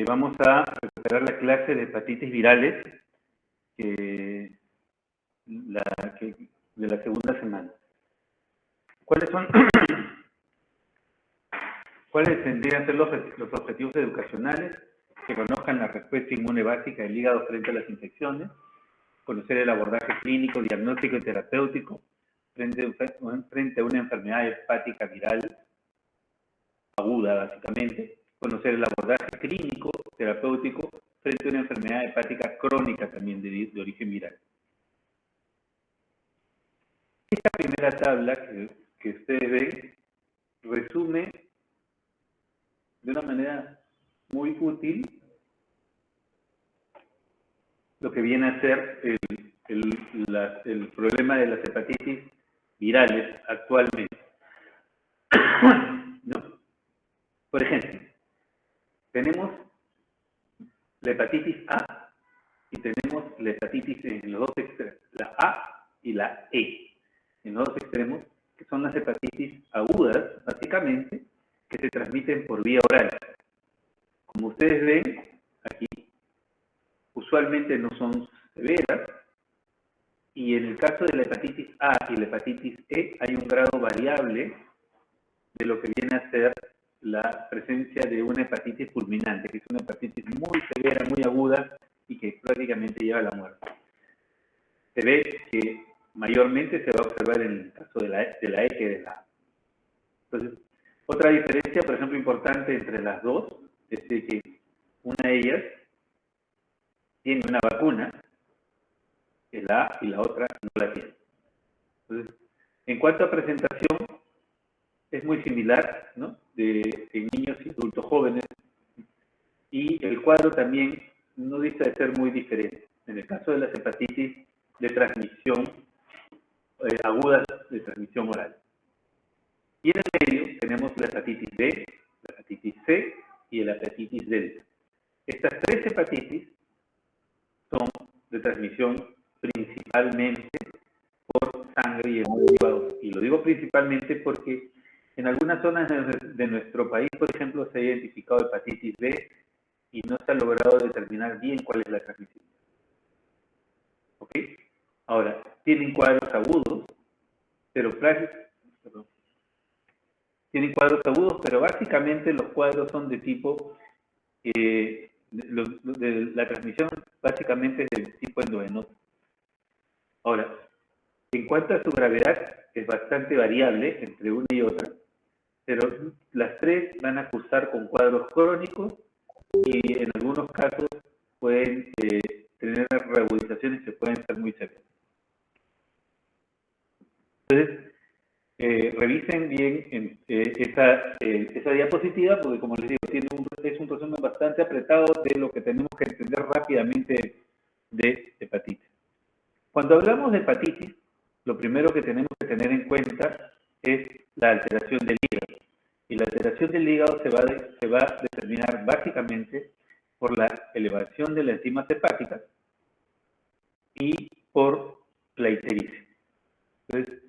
Vamos a recuperar la clase de hepatitis virales de la segunda semana. ¿Cuáles tendrían que ser los objetivos educacionales? Que conozcan la respuesta inmune básica del hígado frente a las infecciones, conocer el abordaje clínico, diagnóstico y terapéutico frente a una enfermedad hepática viral aguda, básicamente, conocer el abordaje clínico, terapéutico frente a una enfermedad hepática crónica también de origen viral. Esta primera tabla que ustedes ven resume de una manera muy útil lo que viene a ser el problema de las hepatitis virales actualmente. ¿No? Por ejemplo, tenemos la hepatitis A y tenemos la hepatitis en los dos extremos, la A y la E, en los dos extremos, que son las hepatitis agudas, básicamente, que se transmiten por vía oral. Como ustedes ven, aquí usualmente no son severas, y en el caso de la hepatitis A y la hepatitis E hay un grado variable de lo que viene a ser la presencia de una hepatitis fulminante, que es una hepatitis muy severa, muy aguda y que prácticamente lleva a la muerte. Se ve que mayormente se va a observar en el caso de la E que de la A. Entonces, otra diferencia, por ejemplo, importante entre las dos, es de que una de ellas tiene una vacuna, que es la A, y la otra no la tiene. Entonces, en cuanto a presentación, es muy similar, ¿no? En niños y adultos jóvenes, y el cuadro también no dista de ser muy diferente. En el caso de las hepatitis de transmisión agudas de transmisión oral. Y en el medio tenemos la hepatitis B, la hepatitis C y la hepatitis delta. Estas tres hepatitis son de transmisión principalmente por sangre y hemoderivados. Y lo digo principalmente porque en algunas zonas de nuestro país, por ejemplo, se ha identificado hepatitis B y no se ha logrado determinar bien cuál es la transmisión. ¿Ok? Ahora, tienen cuadros agudos, pero básicamente los cuadros son de tipo, la transmisión básicamente es del tipo endovenoso. Ahora, en cuanto a su gravedad, es bastante variable entre una y otra, pero las tres van a cursar con cuadros crónicos y en algunos casos pueden tener reagudizaciones que pueden ser muy severas. Entonces, revisen bien esa diapositiva porque, como les digo, es un resumen bastante apretado de lo que tenemos que entender rápidamente de hepatitis. Cuando hablamos de hepatitis, lo primero que tenemos que tener en cuenta es la alteración del hígado. Y la alteración del hígado se va a determinar básicamente por la elevación de las enzimas hepáticas y por la ictericia. Entonces,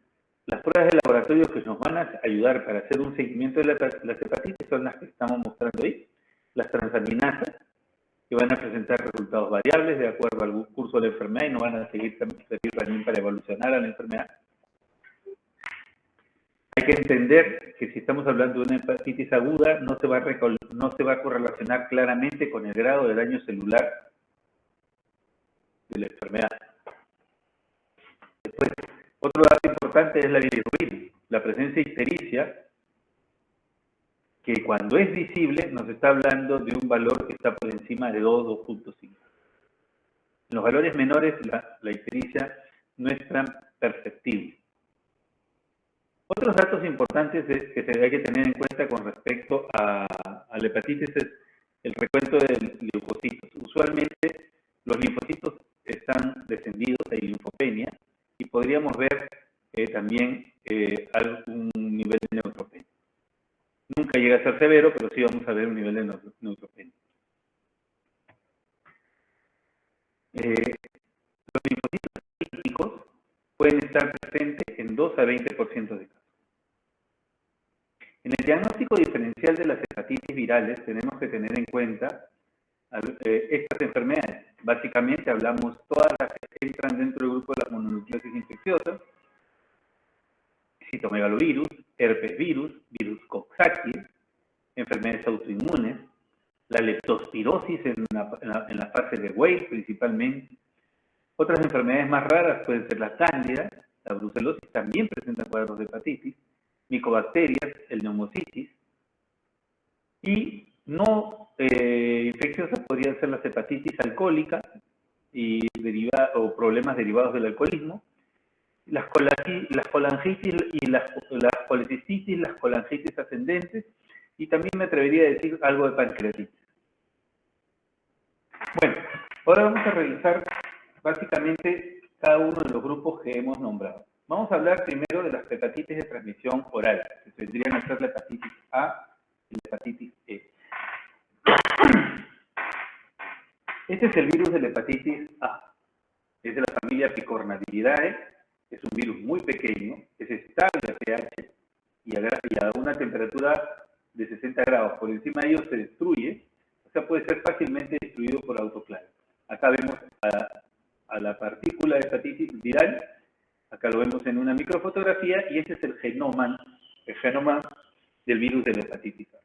las pruebas de laboratorio que nos van a ayudar para hacer un seguimiento de las hepatitis son las que estamos mostrando ahí. Las transaminasas, que van a presentar resultados variables de acuerdo al curso de la enfermedad y no van a servir también para evolucionar a la enfermedad. Hay que entender que si estamos hablando de una hepatitis aguda, no se va a correlacionar claramente con el grado de daño celular de la enfermedad. Después, otro dato importante es la bilirrubina, la presencia de ictericia, que cuando es visible nos está hablando de un valor que está por encima de 2.5. En los valores menores la ictericia no es tan perceptible. Otros datos importantes que hay que tener en cuenta con respecto a la hepatitis es el recuento de linfocitos. Usualmente los linfocitos están descendidos, hay linfopenia, y podríamos ver también algún nivel de neutropenia. Nunca llega a ser severo, pero sí vamos a ver un nivel de neutropenia. Los linfocitos críticos pueden estar presentes en 2 a 20% de casos. En el diagnóstico diferencial de las hepatitis virales tenemos que tener en cuenta estas enfermedades. Básicamente hablamos todas las que entran dentro del grupo de la mononucleosis infecciosa: citomegalovirus, herpes virus, virus Coxsackie, enfermedades autoinmunes, la leptospirosis en la fase de Weil principalmente. Otras enfermedades más raras pueden ser la cándida, la brucelosis también presenta cuadros de hepatitis, micobacterias, el neumocitis, y no infecciosas podrían ser las hepatitis alcohólicas o problemas derivados del alcoholismo, las colangitis y las colecistitis, las colangitis ascendentes, y también me atrevería a decir algo de pancreatitis. Bueno, ahora vamos a revisar básicamente cada uno de los grupos que hemos nombrado. Vamos a hablar primero de las hepatitis de transmisión oral, que tendrían a ser la hepatitis A y la hepatitis E. Este es el virus de la hepatitis A. Es de la familia Picornaviridae, es un virus muy pequeño, es estable a pH y a una temperatura de 60 grados por encima de ello se destruye, o sea, puede ser fácilmente destruido por autoclave. Acá vemos a la partícula de hepatitis viral, acá lo vemos en una microfotografía, y este es el genoma del virus de la hepatitis A.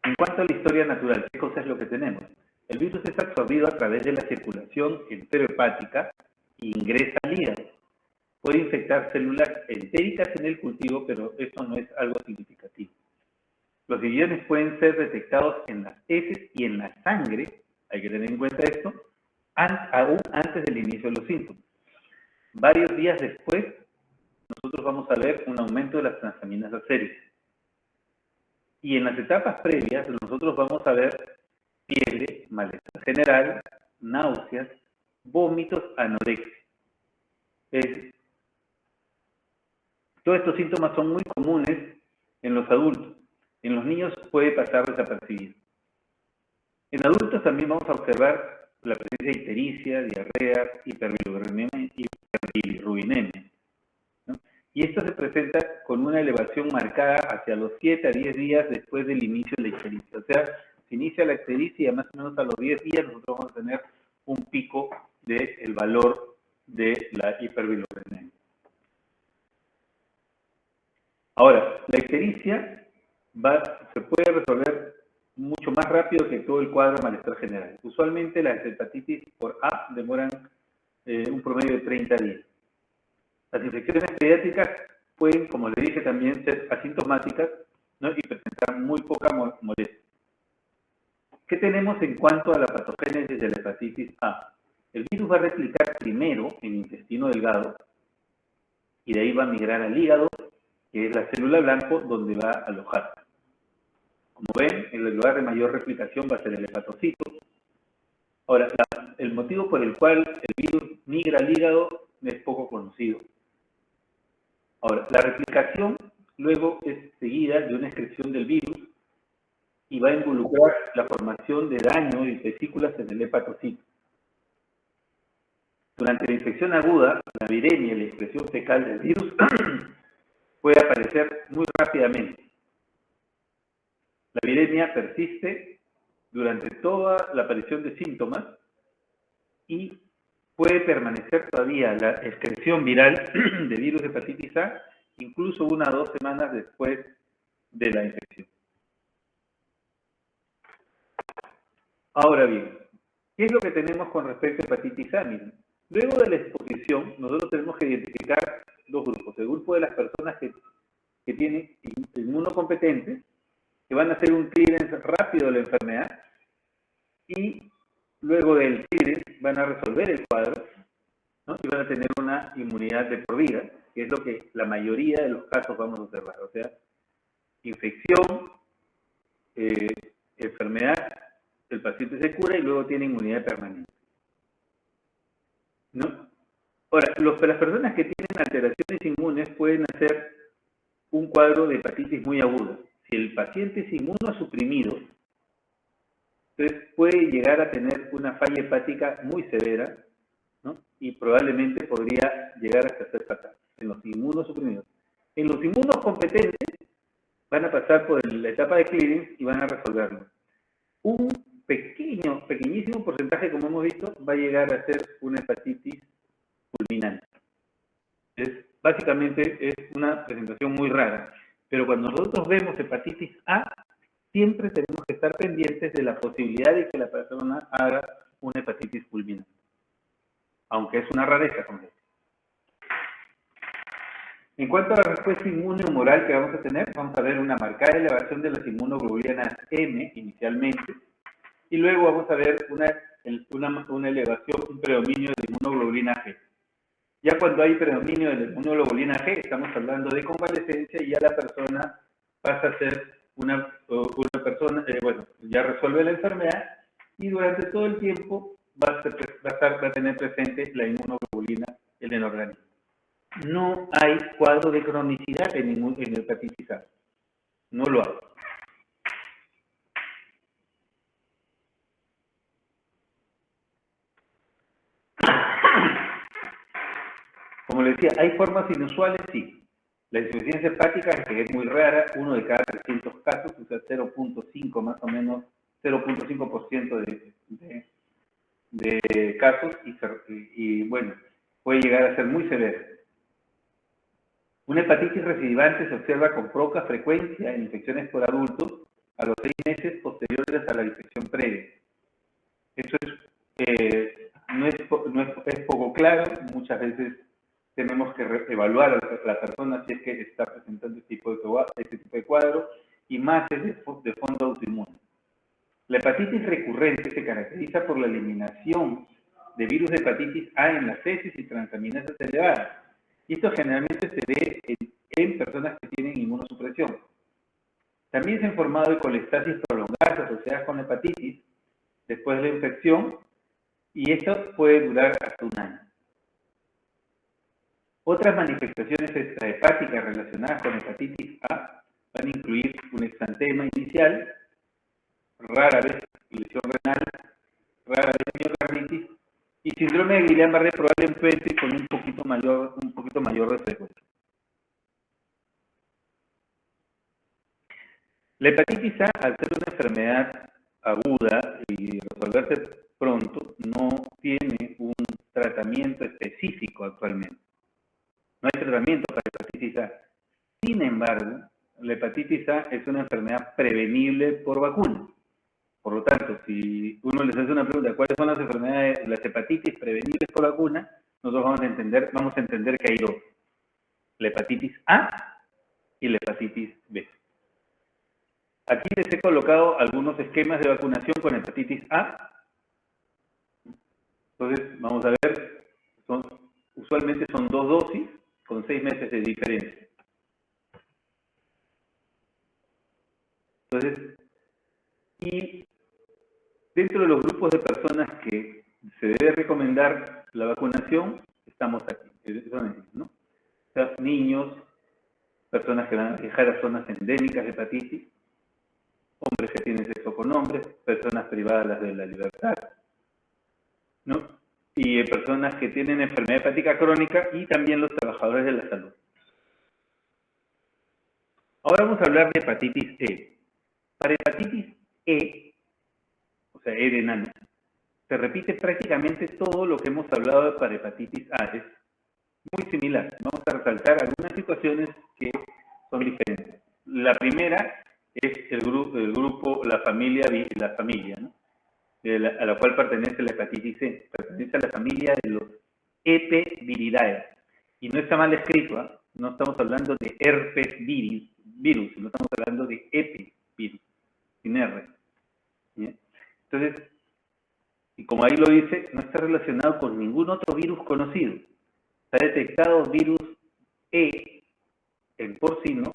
En cuanto a la historia natural, ¿qué cosa es lo que tenemos? El virus es absorbido a través de la circulación enterohepática e ingresa al hígado. Puede infectar células entéricas en el cultivo, pero esto no es algo significativo. Los viriones pueden ser detectados en las heces y en la sangre, hay que tener en cuenta esto, aún antes del inicio de los síntomas. Varios días después, nosotros vamos a ver un aumento de las transaminas sérica. Y en las etapas previas, nosotros vamos a ver fiebre, malestar general, náuseas, vómitos, anorexia. Todos estos síntomas son muy comunes en los adultos. En los niños puede pasar desapercibido. En adultos también vamos a observar la presencia de ictericia, diarrea, hiperbilirubinemia, ¿no? Y esto se presenta con una elevación marcada hacia los 7 a 10 días después del inicio de la ictericia. O sea, se inicia la ictericia y más o menos a los 10 días nosotros vamos a tener un pico del valor de la hiperbilirubinemia. Ahora, la ictericia se puede resolver mucho más rápido que todo el cuadro de malestar general. Usualmente las hepatitis por A demoran un promedio de 30 días. Las infecciones pediátricas pueden, como le dije, también ser asintomáticas, ¿no? Y presentar muy poca molestia. ¿Qué tenemos en cuanto a la patogénesis de la hepatitis A? El virus va a replicar primero en el intestino delgado y de ahí va a migrar al hígado, que es la célula blanco donde va a alojar. Como ven, el lugar de mayor replicación va a ser el hepatocito. Ahora, el motivo por el cual el virus migra al hígado es poco conocido. Ahora, la replicación luego es seguida de una excreción del virus y va a involucrar la formación de daño y vesículas en el hepatocito. Durante la infección aguda, la viremia y la excreción fecal del virus puede aparecer muy rápidamente. La viremia persiste durante toda la aparición de síntomas y puede permanecer todavía la excreción viral de virus de hepatitis A incluso 1 a 2 semanas después de la infección. Ahora bien, ¿qué es lo que tenemos con respecto a hepatitis A? Miren, luego de la exposición, nosotros tenemos que identificar dos grupos. El grupo de las personas que tienen inmunocompetentes, que van a hacer un clearance rápido de la enfermedad, y luego del clearance van a resolver el cuadro, ¿no? Y van a tener una inmunidad de por vida, que es lo que la mayoría de los casos vamos a observar. O sea, infección, enfermedad, el paciente se cura y luego tiene inmunidad permanente, ¿no? Ahora, las personas que tienen alteraciones inmunes pueden hacer un cuadro de hepatitis muy aguda. Si el paciente es inmunosuprimido, entonces puede llegar a tener una falla hepática muy severa, ¿no? Y probablemente podría llegar hasta ser fatal en los inmunosuprimidos. En los inmunocompetentes van a pasar por la etapa de clearance y van a resolverlo. Un pequeñísimo porcentaje, como hemos visto, va a llegar a ser una hepatitis fulminante. Básicamente es una presentación muy rara, pero cuando nosotros vemos hepatitis A, siempre tenemos que estar pendientes de la posibilidad de que la persona haga una hepatitis fulminante, aunque es una rareza, como decía. En cuanto a la respuesta inmune humoral que vamos a tener, vamos a ver una marcada elevación de las inmunoglobulinas M inicialmente, y luego vamos a ver una elevación, un predominio de inmunoglobulina G. Ya cuando hay predominio de la inmunoglobulina G, estamos hablando de convalescencia y ya la persona pasa a ser una persona, ya resuelve la enfermedad y durante todo el tiempo va a tener presente la inmunoglobulina en el organismo. No hay cuadro de cronicidad en hepatitis A. No lo hay. Como les decía, ¿hay formas inusuales? Sí. La insuficiencia hepática, que es muy rara, 1 de cada 300 casos, o sea, 0.5 más o menos, 0.5% de casos, y bueno, puede llegar a ser muy severa. Una hepatitis recidivante se observa con poca frecuencia en infecciones por adultos a los 6 meses posteriores a la infección previa. Eso no es poco claro, muchas veces tenemos que evaluar a la persona si es que está presentando este tipo de cuadro, y más es de fondo autoinmune. La hepatitis recurrente se caracteriza por la eliminación de virus de hepatitis A en las heces y transaminasas elevadas. Y esto generalmente se ve en personas que tienen inmunosupresión. También se han formado colestasis prolongadas asociadas con hepatitis después de la infección, y esto puede durar hasta un año. Otras manifestaciones extrahepáticas relacionadas con hepatitis A van a incluir un exantema inicial, rara vez lesión renal, rara vez miocarditis y síndrome de Guillain-Barré probablemente con un poquito mayor de frecuencia. La hepatitis A, al ser una enfermedad aguda y resolverse pronto, no tiene un tratamiento específico actualmente. No hay tratamiento para hepatitis A. Sin embargo, la hepatitis A es una enfermedad prevenible por vacuna. Por lo tanto, si uno les hace una pregunta, ¿cuáles son las enfermedades, las hepatitis prevenibles por vacuna? Nosotros vamos a entender que hay dos: la hepatitis A y la hepatitis B. Aquí les he colocado algunos esquemas de vacunación con hepatitis A. Entonces, vamos a ver, usualmente son 2 dosis con 6 meses de diferencia. Entonces, y dentro de los grupos de personas que se debe recomendar la vacunación, estamos aquí, ¿no? O sea, niños, personas que van a viajar a zonas endémicas de hepatitis, hombres que tienen sexo con hombres, personas privadas de la libertad, ¿no? Y personas que tienen enfermedad hepática crónica, y también los trabajadores de la salud. Ahora vamos a hablar de hepatitis E. Para hepatitis E, o sea, E de enano, se repite prácticamente todo lo que hemos hablado para hepatitis A. Es muy similar. Vamos a resaltar algunas situaciones que son diferentes. La primera es el grupo, la familia, ¿no? A la cual pertenece la hepatitis C. Pertenece a la familia de los Epiviridae. Y no está mal escrito, ¿eh? No estamos hablando de herpes virus, sino estamos hablando de epivirus, sin R. ¿Bien? Entonces, y como ahí lo dice, no está relacionado con ningún otro virus conocido. Se ha detectado virus E en porcino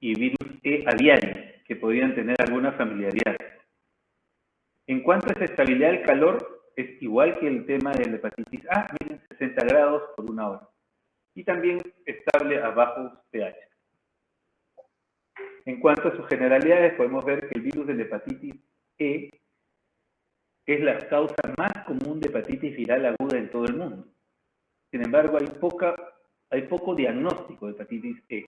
y virus E aviario, que podrían tener alguna familiaridad. En cuanto a esa estabilidad del calor, es igual que el tema de la hepatitis A, miren, 60 grados por 1 hora. Y también estable a bajos pH. En cuanto a sus generalidades, podemos ver que el virus de la hepatitis E es la causa más común de hepatitis viral aguda en todo el mundo. Sin embargo, hay poco diagnóstico de hepatitis E.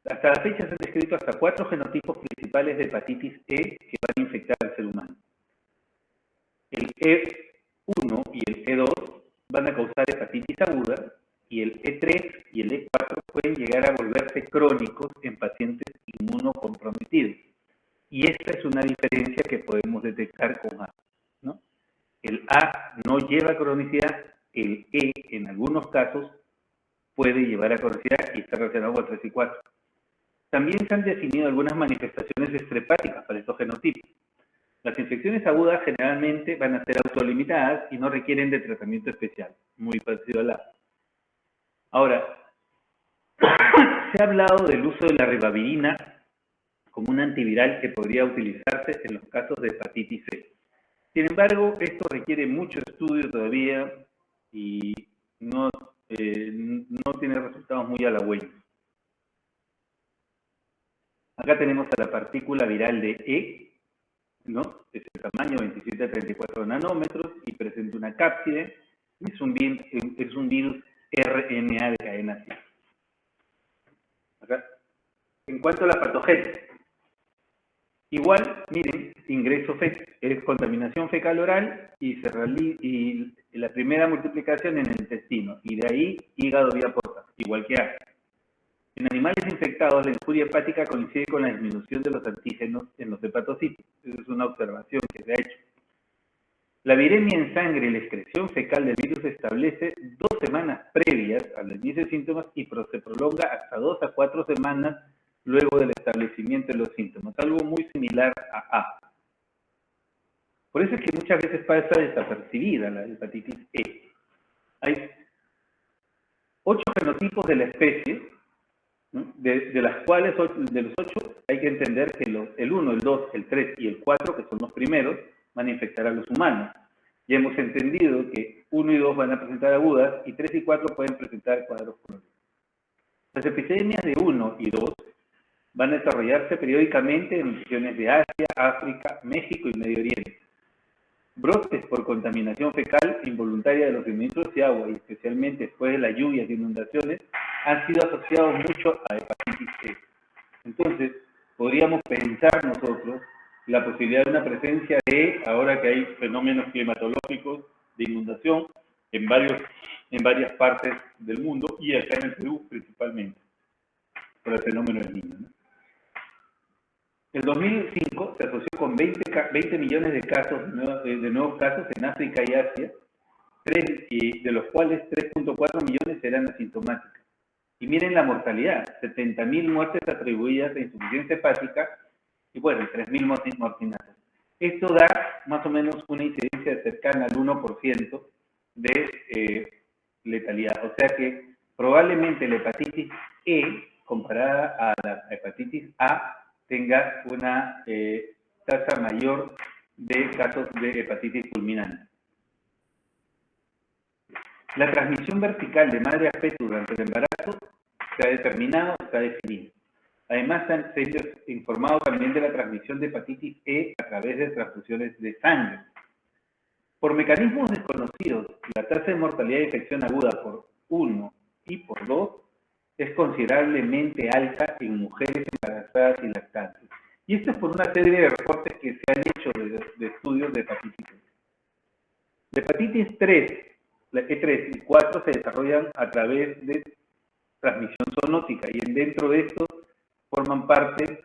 Hasta la fecha se han descrito hasta 4 genotipos principales de hepatitis E que van a infectar al ser humano. El E1 y el E2 van a causar hepatitis aguda y el E3 y el E4 pueden llegar a volverse crónicos en pacientes inmunocomprometidos. Y esta es una diferencia que podemos detectar con A, ¿no? El A no lleva cronicidad, el E en algunos casos puede llevar a cronicidad y está relacionado con 3 y 4. También se han definido algunas manifestaciones extrahepáticas para estos genotipos. Las infecciones agudas generalmente van a ser autolimitadas y no requieren de tratamiento especial, muy parecido al A. Ahora, se ha hablado del uso de la ribavirina como un antiviral que podría utilizarse en los casos de hepatitis C. Sin embargo, esto requiere mucho estudio todavía y no tiene resultados muy halagüeños. Acá tenemos a la partícula viral de E, ¿no? Es el tamaño 27 a 34 nanómetros y presenta una cápside. Es un virus RNA de cadena C. Acá. En cuanto a la patogénesis, igual, miren, ingreso es contaminación fecal oral y la primera multiplicación en el intestino, y de ahí hígado vía porta, igual que A. En animales infectados, la injuria hepática coincide con la disminución de los antígenos en los hepatocitos. Esa es una observación que se ha hecho. La viremia en sangre y la excreción fecal del virus se establece 2 semanas previas al inicio de síntomas y se prolonga hasta 2 a 4 semanas luego del establecimiento de los síntomas, algo muy similar a A. Por eso es que muchas veces pasa desapercibida la hepatitis E. Hay 8 genotipos de la especie, ¿no? De las cuales, de los 8, hay que entender que el 1, el 2, el 3 y el 4, que son los primeros, van a infectar a los humanos. Ya hemos entendido que 1 y 2 van a presentar agudas y 3 y 4 pueden presentar cuadros crónicos. Las epidemias de 1 y 2 van a desarrollarse periódicamente en regiones de Asia, África, México y Medio Oriente. Brotes por contaminación fecal involuntaria de los suministros de agua y especialmente después de las lluvias y inundaciones han sido asociados mucho a hepatitis E. Entonces, podríamos pensar nosotros la posibilidad de una presencia de, ahora que hay fenómenos climatológicos de inundación en varias partes del mundo y acá en el Perú principalmente, por el fenómeno del Niño, ¿no? El 2005 se asoció con 20 millones de casos, de nuevos casos en África y Asia, de los cuales 3.4 millones eran asintomáticos. Y miren la mortalidad, 70.000 muertes atribuidas a insuficiencia hepática y bueno, 3.000 mortinatos. Esto da más o menos una incidencia cercana al 1% de letalidad. O sea que probablemente la hepatitis E, comparada a la hepatitis A, tenga una tasa mayor de casos de hepatitis fulminante. La transmisión vertical de madre a feto durante el embarazo se ha determinado, está definido. Además, se ha informado también de la transmisión de hepatitis E a través de transfusiones de sangre. Por mecanismos desconocidos, la tasa de mortalidad de infección aguda por 1 y por 2 es considerablemente alta en mujeres embarazadas y lactantes. Y esto es por una serie de reportes que se han hecho de estudios de hepatitis E. La hepatitis 3, la E3 y 4 se desarrollan a través de transmisión zoonótica y dentro de esto forman parte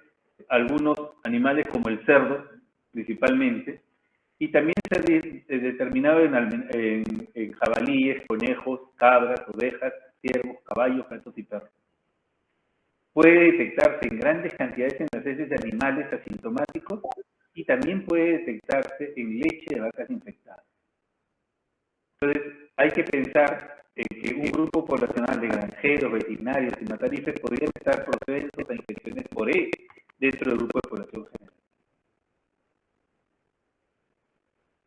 algunos animales como el cerdo, principalmente, y también se ha determinado en jabalíes, conejos, cabras, ovejas, ciervos, caballos, gatos y perros. Puede detectarse en grandes cantidades en las heces de animales asintomáticos y también puede detectarse en leche de vacas infectadas. Entonces, hay que pensar en que un grupo poblacional de granjeros, veterinarios y matarifes podrían estar propensos a infecciones por E dentro del grupo de población general.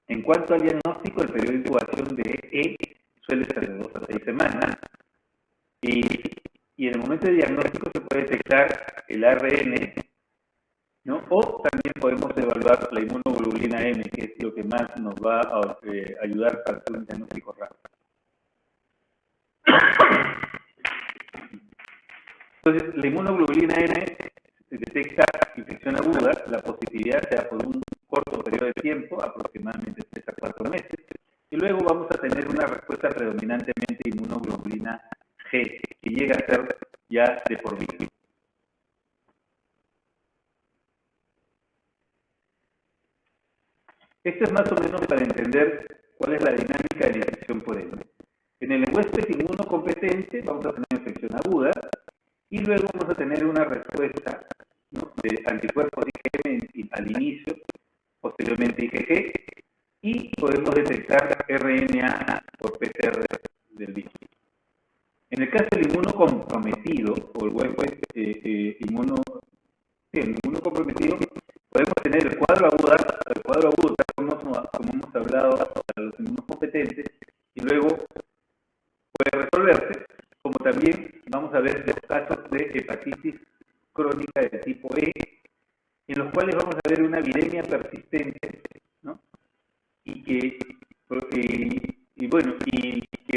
En cuanto al diagnóstico, el periodo de incubación de E suele ser de 2 a 6 semanas y en el momento de diagnóstico se puede detectar el ARN, ¿no? O también podemos evaluar la inmunoglobulina M, que es lo que más nos va a ayudar para hacer un diagnóstico rápido. Entonces, la inmunoglobulina N detecta infección aguda, la positividad se da por un corto periodo de tiempo, aproximadamente 3 a 4 meses, y luego vamos a tener una respuesta predominantemente inmunoglobulina G, que llega a ser ya de por vida. Esto es más o menos para entender cuál es la dinámica de la infección por M. En el huésped inmunocompetente vamos a tener infección aguda y luego vamos a tener una respuesta, ¿no?, de anticuerpos IgM al inicio, posteriormente IgG, y podemos detectar RNA por PCR del virus. En el caso del inmunocomprometido o el huésped inmunocomprometido, podemos tener el cuadro agudo, como hemos hablado para los inmunocompetentes, y luego puede resolverse, como también vamos a ver los casos de hepatitis crónica de tipo E, en los cuales vamos a ver una viremia persistente, ¿no? Y que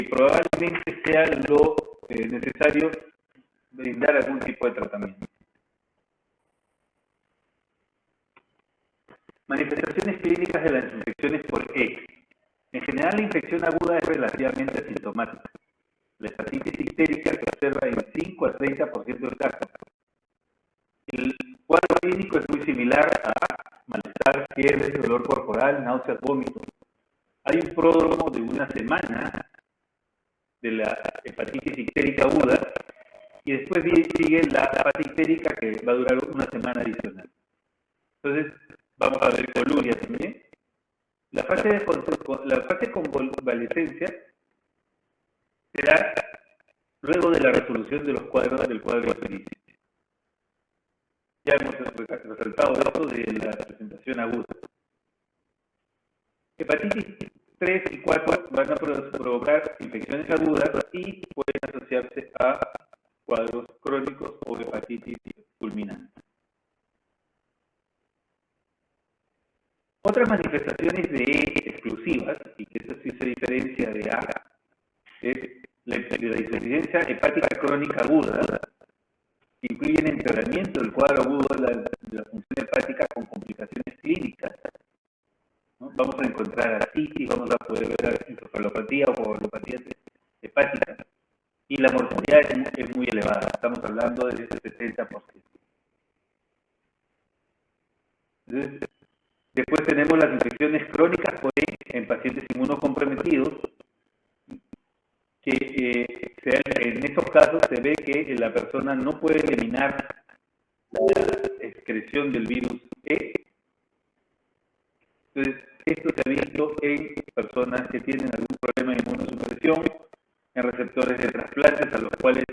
probablemente sea lo necesario brindar algún tipo de tratamiento. Manifestaciones clínicas de las infecciones por E. En general, la infección aguda es relativamente asintomática. La hepatitis ictérica se observa en 5 a 30% de casos. El cuadro clínico es muy similar a malestar, fiebre, dolor corporal, náuseas, vómitos. Hay un pródromo de una semana de la hepatitis ictérica aguda y después sigue la hepatitis ictérica que va a durar una semana adicional. Entonces, vamos a ver coluria también. La fase de convalescencia se da luego de la resolución de los cuadros del cuadro ictérico. Ya hemos resaltado esto de la presentación aguda. Hepatitis 3 y 4 van a provocar infecciones agudas y pueden asociarse a cuadros crónicos o hepatitis fulminante. Otras manifestaciones de E exclusivas, y que eso sí se diferencia de A, es la insuficiencia hepática crónica aguda, que incluyen empeoramiento del cuadro agudo de la función hepática con complicaciones clínicas, ¿no? Vamos a encontrar artritis, vamos a poder ver encefalopatía o coagulopatía hepática, y la mortalidad es muy elevada, estamos hablando de ese 70%. Entonces, después tenemos las infecciones crónicas en pacientes inmunocomprometidos, que en estos casos se ve que la persona no puede eliminar la excreción del virus E. Entonces, esto se ha visto en personas que tienen algún problema de inmunosupresión, en receptores de trasplantes a los cuales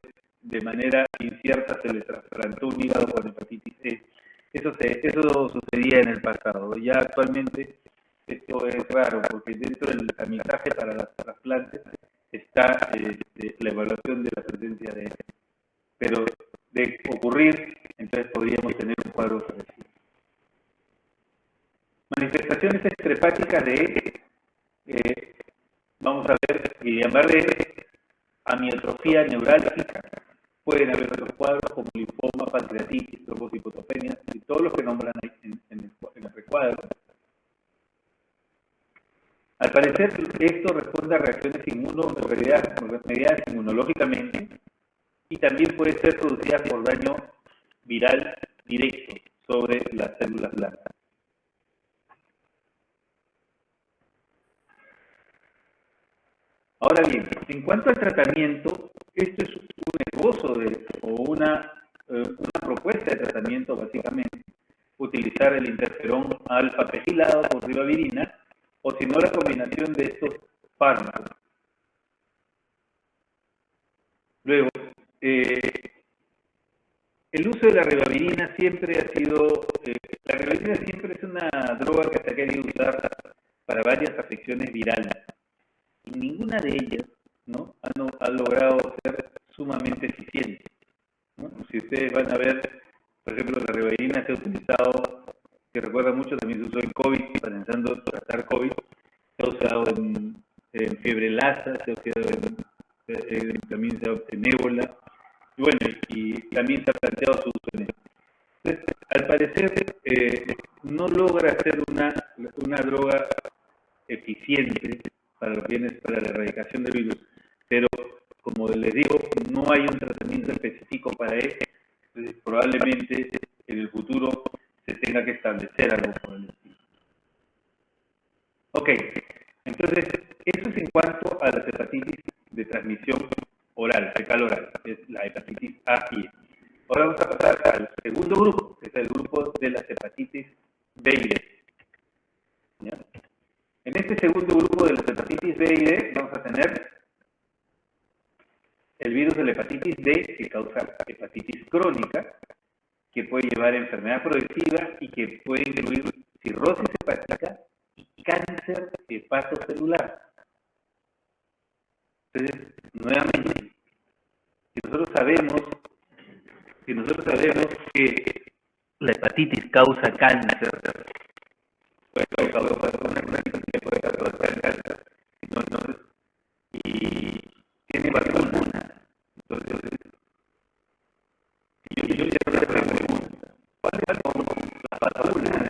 de manera incierta se les trasplantó un hígado con hepatitis E. Eso sucedía en el pasado. Ya actualmente esto es raro porque dentro del tramitaje para los trasplantes está la evaluación de la presencia de E. Pero de ocurrir, entonces podríamos tener un cuadro parecido. Manifestaciones extrahepáticas de E, vamos a ver, y llamarle amiotrofía neurálgica. Pueden haber otros cuadros como linfoma, pancreatitis, trombocitopenia y todos los que nombran en el recuadro. Al parecer, esto responde a reacciones mediadas inmunológicamente y también puede ser producida por daño viral directo sobre las células blancas. Ahora bien, en cuanto al tratamiento, esto es un esbozo o una propuesta de tratamiento, básicamente, utilizar el interferón alfa pegilado con ribavirina, o si no la combinación de estos fármacos. Luego, el uso de la ribavirina siempre ha sido, la ribavirina siempre es una droga que se ha querido usar para varias afecciones virales. Y ninguna de ellas, ¿no?, ha logrado ser sumamente eficiente, ¿no? Si ustedes van a ver, por ejemplo, la ribavirina se ha utilizado, que recuerda mucho, también se usó en COVID, pensando tratar COVID, se ha usado en fiebre lasa, también se ha usado en ébola, Y bueno, y también se ha planteado su uso en esto. Entonces, al parecer, no logra ser una droga eficiente para los bienes, para la erradicación del virus, pero como les digo, no hay un tratamiento específico para él, entonces probablemente en el futuro se tenga que establecer algo por el estilo. Ok, entonces eso es en cuanto a las hepatitis de transmisión oral, fecal oral, es la hepatitis A y E. Ahora vamos a pasar al segundo grupo, que es el grupo de las hepatitis B y D. ¿Ya? En este segundo grupo de las hepatitis B y D vamos a tener el virus de la hepatitis D, que causa hepatitis crónica, que puede llevar a enfermedad progresiva y que puede incluir cirrosis hepática y cáncer hepatocelular. Entonces, nuevamente, si nosotros sabemos que la hepatitis causa cáncer, puede causar una crónica, puede causar cáncer, entonces, y tiene vacuna. Entonces, si yo le hago la pregunta, ¿cuáles son las vacunas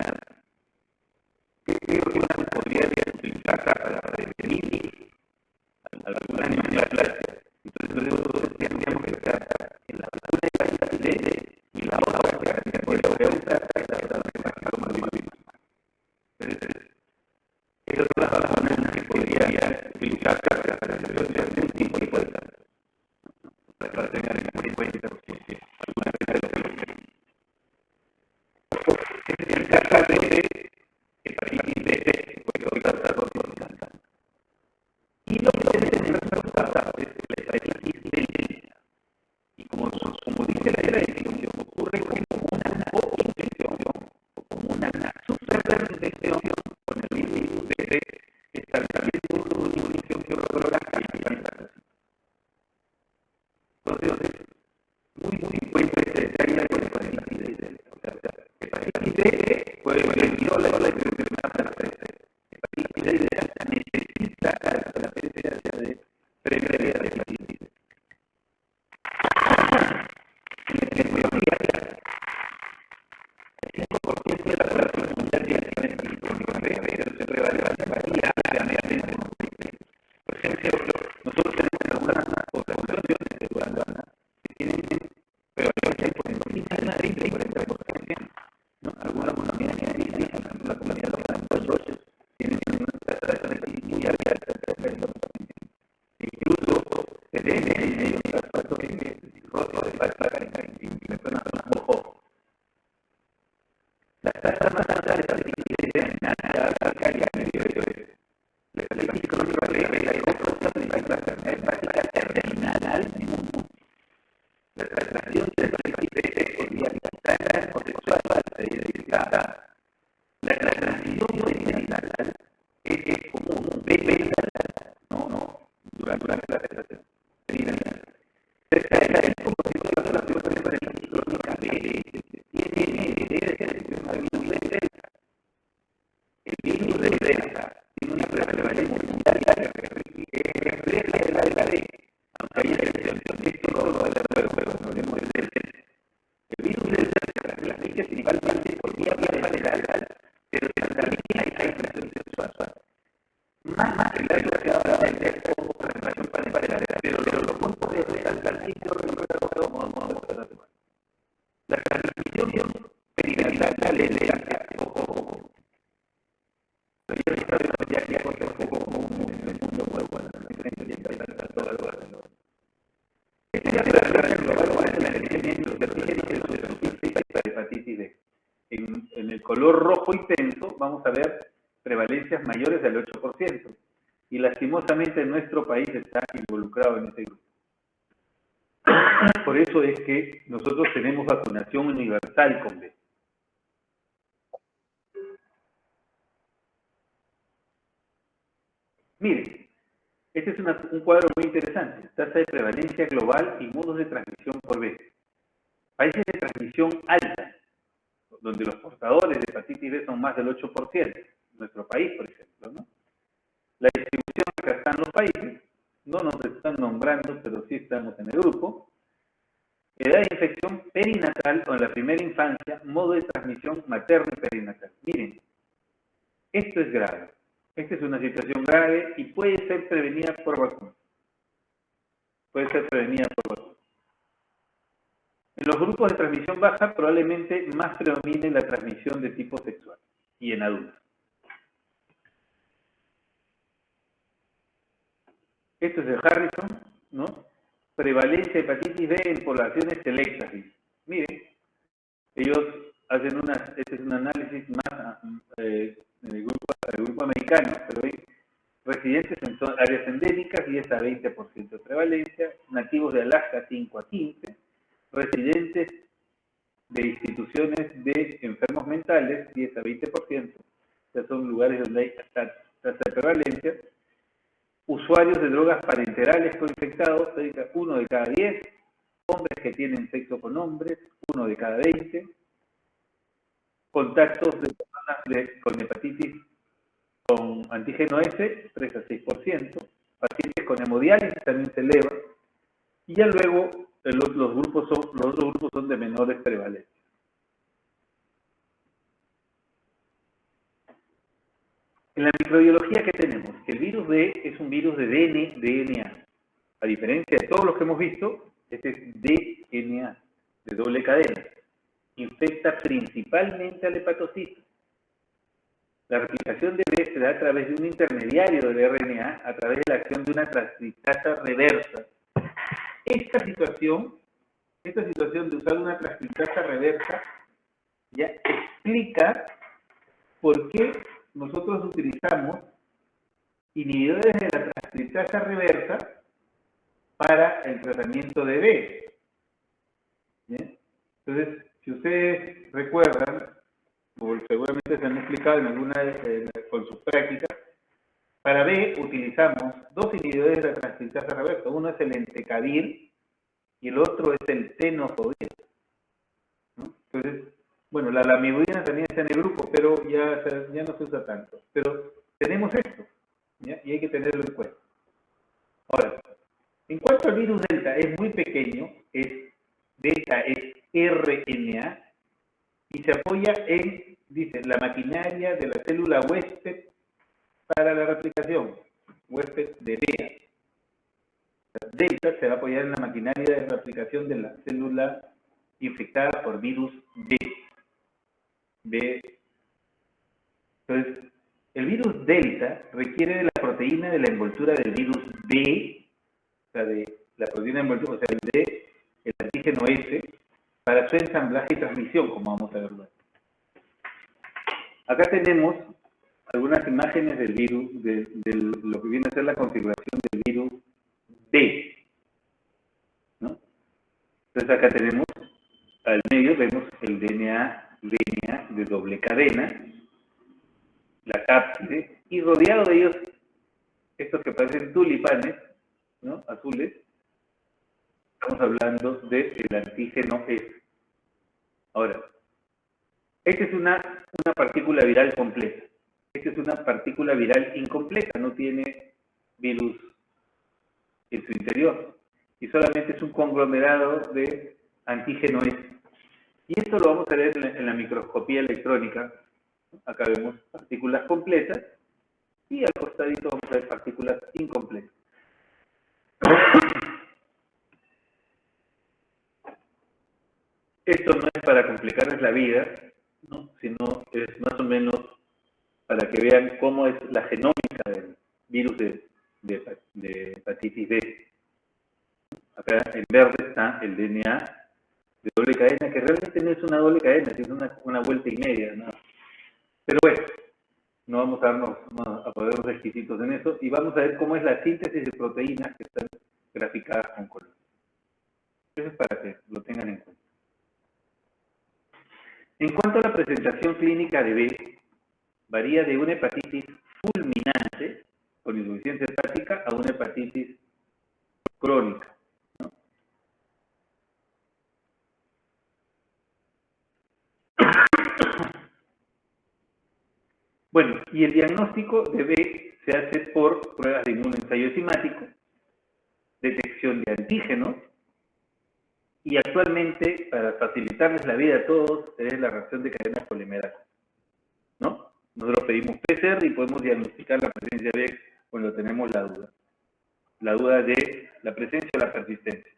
que una podría utilizar para prevenir alguna neoplasia? Entonces, nosotros tendríamos que estar en la vacuna de hepatitis D y la otra que podría usar es la vacuna de papillomavirus. Entonces, esas son las vacunas que podría utilizar para prevenir algún tipo de cáncer. Para tener en cuenta alguna de las cosas. En el caso de hepatitis B, puede causar cáncer. Y lo que tenemos que tratar es la hepatitis B. Y como dice la definición, ocurre como una coinfección o como una superinfección con el virus B, estableciendo su inmunización biológica y la. Entonces, muy cuenta este detalle de la hepatitis B. O sea, hepatitis B puede venir a la enfermedad hepatitis B necesita la presencia de previa de hepatitis B. En epidemiología, el 5% de la población mundial tiene hepatitis B, pero se prevalencia ampliamente. Por ejemplo, nosotros tenemos algunas poblaciones peruanas que tienen prevalencia por encima del 30 y 40%. ¿No? Algunas comunidades indígenas, la comunidad local de los roches, tienen una tasa de hepatitis muy alta, incluso se debe en ellos casos de cirrosis hepática en personas con ojo. La tasa más alta de hepatitis B en Asia, África y Medio Oriente. La hepatitis crónica leve, la enfermedad hepática terminal en el mundo. La transmisión de hepatitis B por vía genital o sexual se identifica. La transmisión genital es común, no durante la gestación. Cerca del 10% de la población con hepatitis crónica B tiene herencia de virus de delta. El virus de delta tiene una prevalencia mundial que refleja la D, aunque haya excepción de esto, no hablemos del delta. El virus de delta se transmite principalmente por vía parental, pero también hay transmisión sexual. Más que la que habla del delta como transmisión parental, pero los puntos de resaltar sitio la transmisión perinatal es delta, ojo. Pero yo estaba ya que porque un poco como en el mundo nuevo, la diferencia entre todas las. Esta es la relación global con el envejecimiento de la hepatitis D. En el color rojo intenso vamos a ver prevalencias mayores del 8%. Y lastimosamente nuestro país está involucrado en ese grupo. Por eso es que nosotros tenemos vacunación universal con B. Miren, este es un cuadro muy interesante. Tasa de prevalencia global y modos de transmisión por B. Países de transmisión alta, donde los portadores de hepatitis B son más del 8%. Nuestro país, por ejemplo, ¿no? La distribución, acá están los países. No nos están nombrando, pero sí estamos en el grupo. edad de infección perinatal o en la primera infancia, modo de transmisión materno y perinatal. Miren, esto es grave. Esta es una situación grave y puede ser prevenida por vacuna. Puede ser prevenida por vacuna. En los grupos de transmisión baja probablemente más predomine la transmisión de tipo sexual y en adultos. Esto es de Harrison, ¿no? Prevalencia de hepatitis B en poblaciones selectas. Miren, ellos hacen este es un análisis más en el grupo americano, pero hay residentes en áreas endémicas, 10 a 20% de prevalencia, nativos de Alaska 5 a 15, residentes de instituciones de enfermos mentales 10 a 20%, ya son lugares donde hay tasa de prevalencia, usuarios de drogas parenterales coinfectados, 1 de cada 10, hombres que tienen sexo con hombres, 1 de cada 20, contactos de personas con hepatitis con antígeno S, 3 a 6%, pacientes con hemodiálisis también se eleva, y ya luego los otros grupos son de menores prevalencias. En la microbiología, ¿qué tenemos? El virus D es un virus de DNA. A diferencia de todos los que hemos visto, este es DNA, de doble cadena. Infecta principalmente al hepatocito. La replicación de B se da a través de un intermediario del RNA, a través de la acción de una transcriptasa reversa. Esta situación de usar una transcriptasa reversa ya explica por qué nosotros utilizamos inhibidores de la transcriptasa reversa para el tratamiento de B. ¿Bien? Entonces, si ustedes recuerdan, o seguramente se han explicado en alguna con sus prácticas, para B utilizamos 2 inhibidores de la transcriptasa reversa. Uno es el entecavir y el otro es el tenofovir, ¿no? Entonces, bueno, la lamivudina también está en el grupo, pero ya no se usa tanto. Pero tenemos esto, ¿ya? Y hay que tenerlo en cuenta. Ahora, en cuanto al virus delta, es muy pequeño, delta es RNA, y se apoya en, dice, la maquinaria de la célula huésped para la replicación, huésped de DEA. Delta se va a apoyar en la maquinaria de replicación de la célula infectada por virus B. Entonces, el virus delta requiere de la proteína de la envoltura del virus B, o sea, de la proteína de envoltura, o sea, el antígeno S, para su ensamblaje y transmisión, como vamos a ver luego. Acá tenemos algunas imágenes del virus, de lo que viene a ser la configuración del virus D, ¿no? Entonces acá tenemos, al medio vemos el DNA de doble cadena, la cápside, y rodeado de ellos, estos que parecen tulipanes, ¿no? Azules, estamos hablando del antígeno S. Ahora, esta es una partícula viral completa. Esta es una partícula viral incompleta, no tiene virus en su interior. Y solamente es un conglomerado de antígeno S. Y esto lo vamos a ver en la microscopía electrónica. Acá vemos partículas completas y al costadito vamos a ver partículas incompletas. Esto no es para complicarles la vida, ¿no? Sino es más o menos para que vean cómo es la genómica del virus de hepatitis B. Acá en verde está el DNA de doble cadena, que realmente no es una doble cadena, es una vuelta y media, ¿no? Pero bueno, no vamos a ponernos exquisitos en eso, y vamos a ver cómo es la síntesis de proteínas que están graficadas con color. Eso es para que lo tengan en cuenta. En cuanto a la presentación clínica de B, varía de una hepatitis fulminante, con insuficiencia hepática, a una hepatitis crónica, ¿no? Bueno, y el diagnóstico de B se hace por pruebas de inmunoensayo enzimático, detección de antígenos Y actualmente, para facilitarles la vida a todos, es la reacción de cadena polimerasa, ¿no? Nosotros pedimos PCR y podemos diagnosticar la presencia de cuando tenemos la duda de la presencia o la persistencia.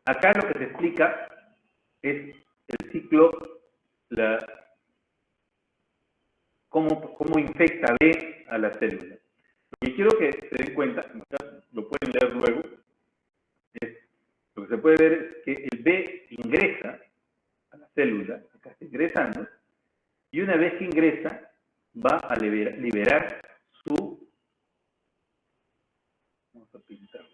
Acá lo que se explica es el ciclo, cómo infecta B a la célula. Lo que quiero que se den cuenta, acá lo pueden leer luego, lo que se puede ver es que el B ingresa a la célula, acá está ingresando, y una vez que ingresa, va a liberar su... Vamos a pintarlo.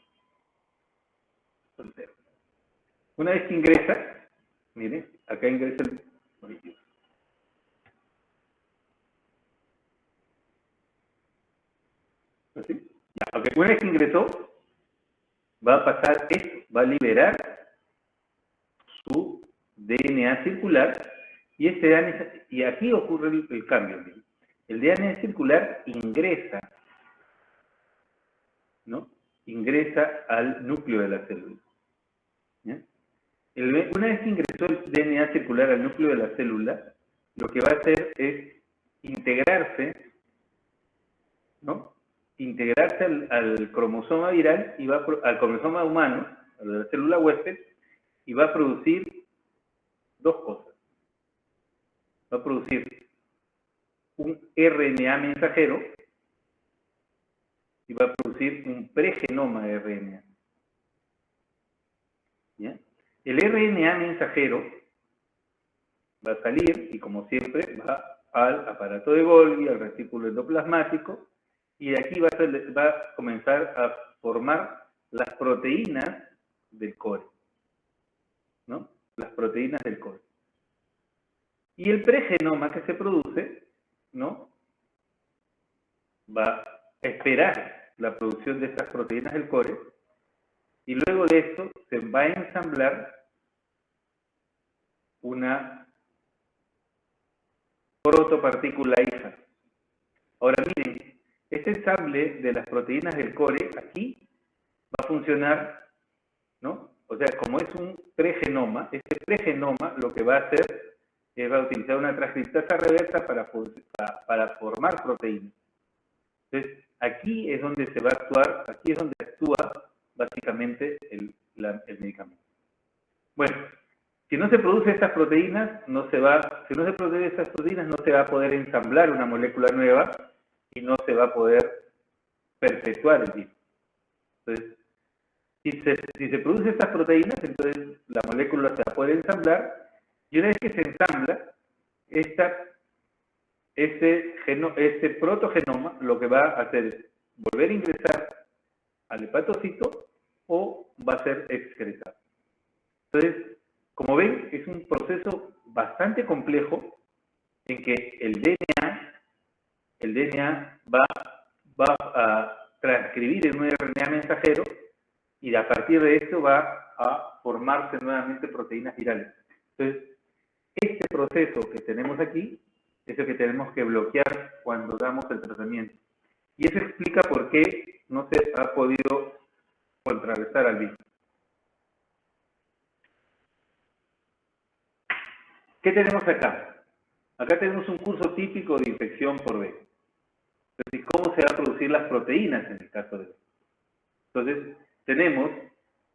Una vez que ingresa, miren, acá ingresa el... ¿Así? Ya, okay. Una vez que ingresó, va a pasar esto, va a liberar su DNA circular y y aquí ocurre el cambio. ¿Miren? El DNA circular ingresa, ¿no? Ingresa al núcleo de la célula. ¿Ya? Una vez que ingresó el DNA circular al núcleo de la célula, lo que va a hacer es integrarse, ¿no? Integrarse al cromosoma viral y al cromosoma humano, a la célula huésped, y va a producir dos cosas. Va a producir un RNA mensajero y va a producir un pregenoma de RNA. ¿Ya? El RNA mensajero va a salir y, como siempre, va al aparato de Golgi, al retículo endoplasmático, y de aquí va a comenzar a formar las proteínas del core, ¿no? Las proteínas del core. Y el pregenoma que se produce, ¿no? Va a esperar la producción de estas proteínas del core, y luego de esto se va a ensamblar una protopartícula hija. Ahora miren, este ensamble de las proteínas del core aquí va a funcionar, ¿no? O sea, como es un pregenoma, este pregenoma lo que va a hacer es va a utilizar una transcriptasa reversa para formar proteínas. Entonces, aquí es donde se va a actuar, aquí es donde actúa básicamente el medicamento. Bueno, si no se producen estas proteínas, no se va a poder ensamblar una molécula nueva y no se va a poder perpetuar el virus. Entonces, si se producen estas proteínas, entonces la molécula se va a poder ensamblar, y una vez que se ensambla, este protogenoma lo que va a hacer es volver a ingresar al hepatocito o va a ser excretado. Entonces, como ven, es un proceso bastante complejo en que el DNA va a transcribir en un RNA mensajero y a partir de eso va a formarse nuevamente proteínas virales. Entonces, este proceso que tenemos aquí es el que tenemos que bloquear cuando damos el tratamiento. Y eso explica por qué no se ha podido contrarrestar al virus. ¿Qué tenemos acá? Acá tenemos un curso típico de infección por B. Entonces, ¿cómo se van a producir las proteínas en el caso de B? Entonces, tenemos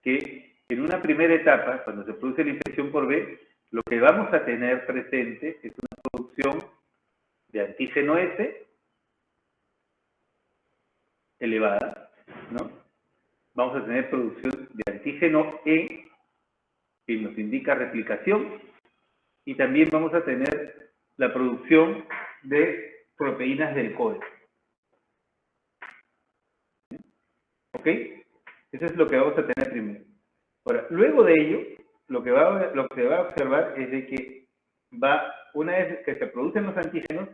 que en una primera etapa, cuando se produce la infección por B, lo que vamos a tener presente es una producción de antígeno S elevada, ¿no? Vamos a tener producción de antígeno E, que nos indica replicación, y también vamos a tener la producción de proteínas del core. ¿Ok? Eso es lo que vamos a tener primero. Ahora, luego de ello, lo que se va a observar es de que una vez que se producen los antígenos,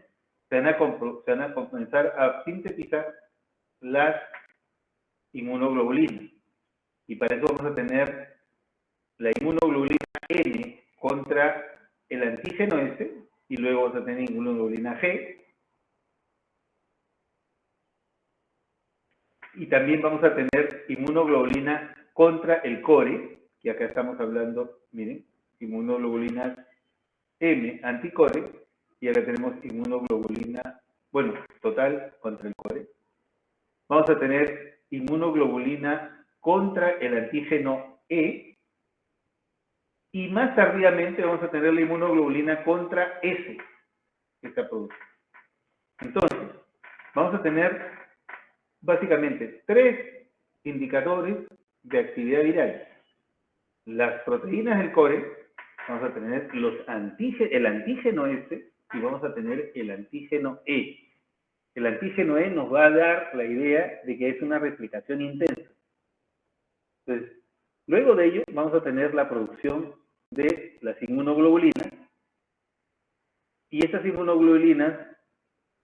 se van a comenzar a sintetizar las inmunoglobulinas. Y para eso vamos a tener la inmunoglobulina N contra el antígeno S, y luego vamos a tener inmunoglobulina G. Y también vamos a tener inmunoglobulina contra el core, que acá estamos hablando, miren, inmunoglobulina M anticore, y acá tenemos inmunoglobulina, bueno, total contra el core. Vamos a tener inmunoglobulina contra el antígeno E, y más tardíamente vamos a tener la inmunoglobulina contra S, que está produciendo. Entonces, vamos a tener básicamente 3 indicadores de actividad viral. Las proteínas del core, vamos a tener el antígeno S y vamos a tener el antígeno E. El antígeno E nos va a dar la idea de que es una replicación intensa. Entonces, luego de ello vamos a tener la producción de las inmunoglobulinas, y estas inmunoglobulinas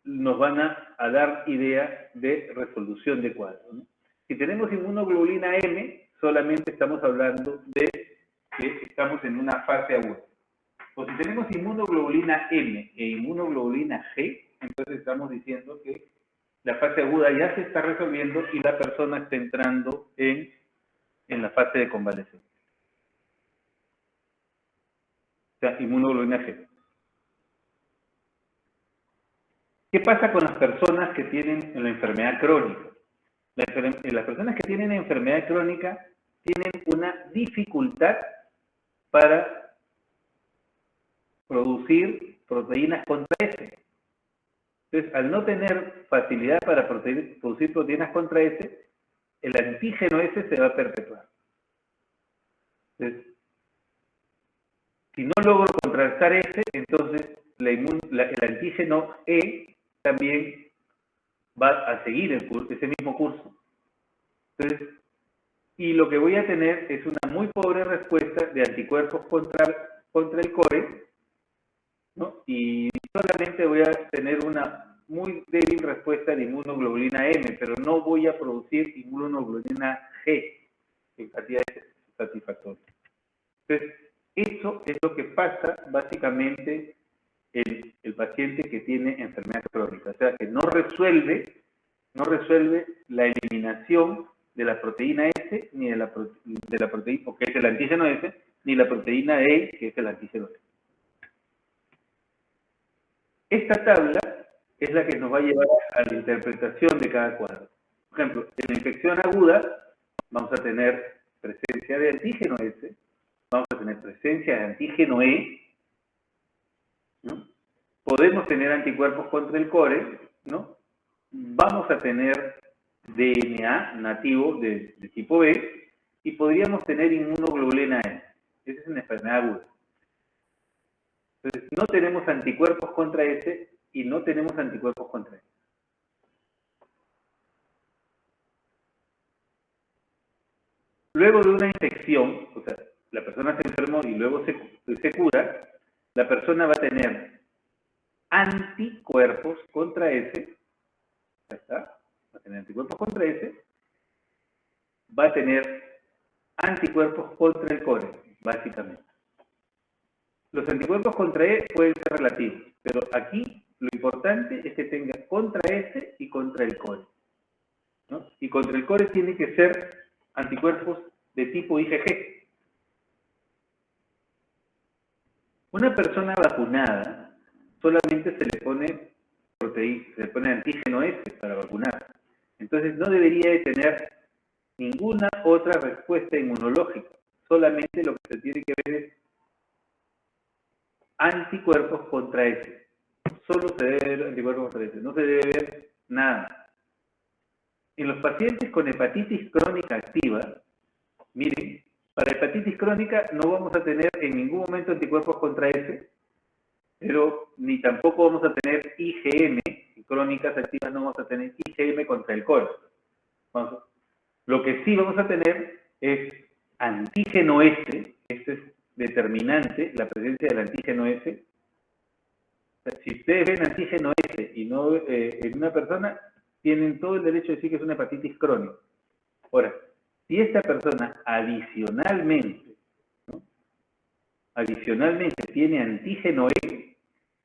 nos van a dar idea de resolución de cuadro, ¿no? Si tenemos inmunoglobulina M, solamente estamos hablando de que estamos en una fase aguda. O si tenemos inmunoglobulina M e inmunoglobulina G, entonces estamos diciendo que la fase aguda ya se está resolviendo y la persona está entrando en la fase de convalecencia. O sea, inmunoglobulina G. ¿Qué pasa con las personas que tienen la enfermedad crónica? Las personas que tienen enfermedad crónica tienen una dificultad para producir proteínas contra S. Entonces, al no tener facilidad para producir proteínas contra S, el antígeno S se va a perpetuar. Entonces, si no logro contrarrestar S, entonces el antígeno E también va a seguir ese mismo curso. Entonces, y lo que voy a tener es una muy pobre respuesta de anticuerpos contra el core, ¿no? Y solamente voy a tener una muy débil respuesta de inmunoglobulina M, pero no voy a producir inmunoglobulina G en cantidades satisfactorias. Entonces, eso es lo que pasa básicamente en el paciente que tiene enfermedad crónica. O sea, que no resuelve la eliminación de la proteína S, ni de la proteína, que es el antígeno S, ni la proteína E, que es el antígeno S. Esta tabla es la que nos va a llevar a la interpretación de cada cuadro. Por ejemplo, en la infección aguda vamos a tener presencia de antígeno S, vamos a tener presencia de antígeno E, ¿no? Podemos tener anticuerpos contra el core, ¿no? Vamos a tener DNA nativo de tipo B y podríamos tener inmunoglobulina E. Esa es una enfermedad aguda. Entonces, no tenemos anticuerpos contra S y no tenemos anticuerpos contra E. Luego de una infección, o sea, la persona se enfermó y luego se cura, la persona va a tener anticuerpos contra S, ya está, va a tener anticuerpos contra S, va a tener anticuerpos contra el core, básicamente. Los anticuerpos contra E pueden ser relativos, pero aquí lo importante es que tenga contra S y contra el core, ¿no? Y contra el core tiene que ser anticuerpos de tipo IgG. Una persona vacunada solamente se le pone antígeno S para vacunar. Entonces no debería de tener ninguna otra respuesta inmunológica. Solamente lo que se tiene que ver es anticuerpos contra S. Solo se debe ver anticuerpos contra S. No se debe ver nada. En los pacientes con hepatitis crónica activa, miren, para hepatitis crónica no vamos a tener en ningún momento anticuerpos contra S, pero ni tampoco vamos a tener IgM, en crónicas activas no vamos a tener IgM contra el core. Lo que sí vamos a tener es antígeno S, este es determinante, la presencia del antígeno S. O sea, si ustedes ven antígeno S y no en una persona, tienen todo el derecho de decir que es una hepatitis crónica. Ahora, si esta persona adicionalmente tiene antígeno E,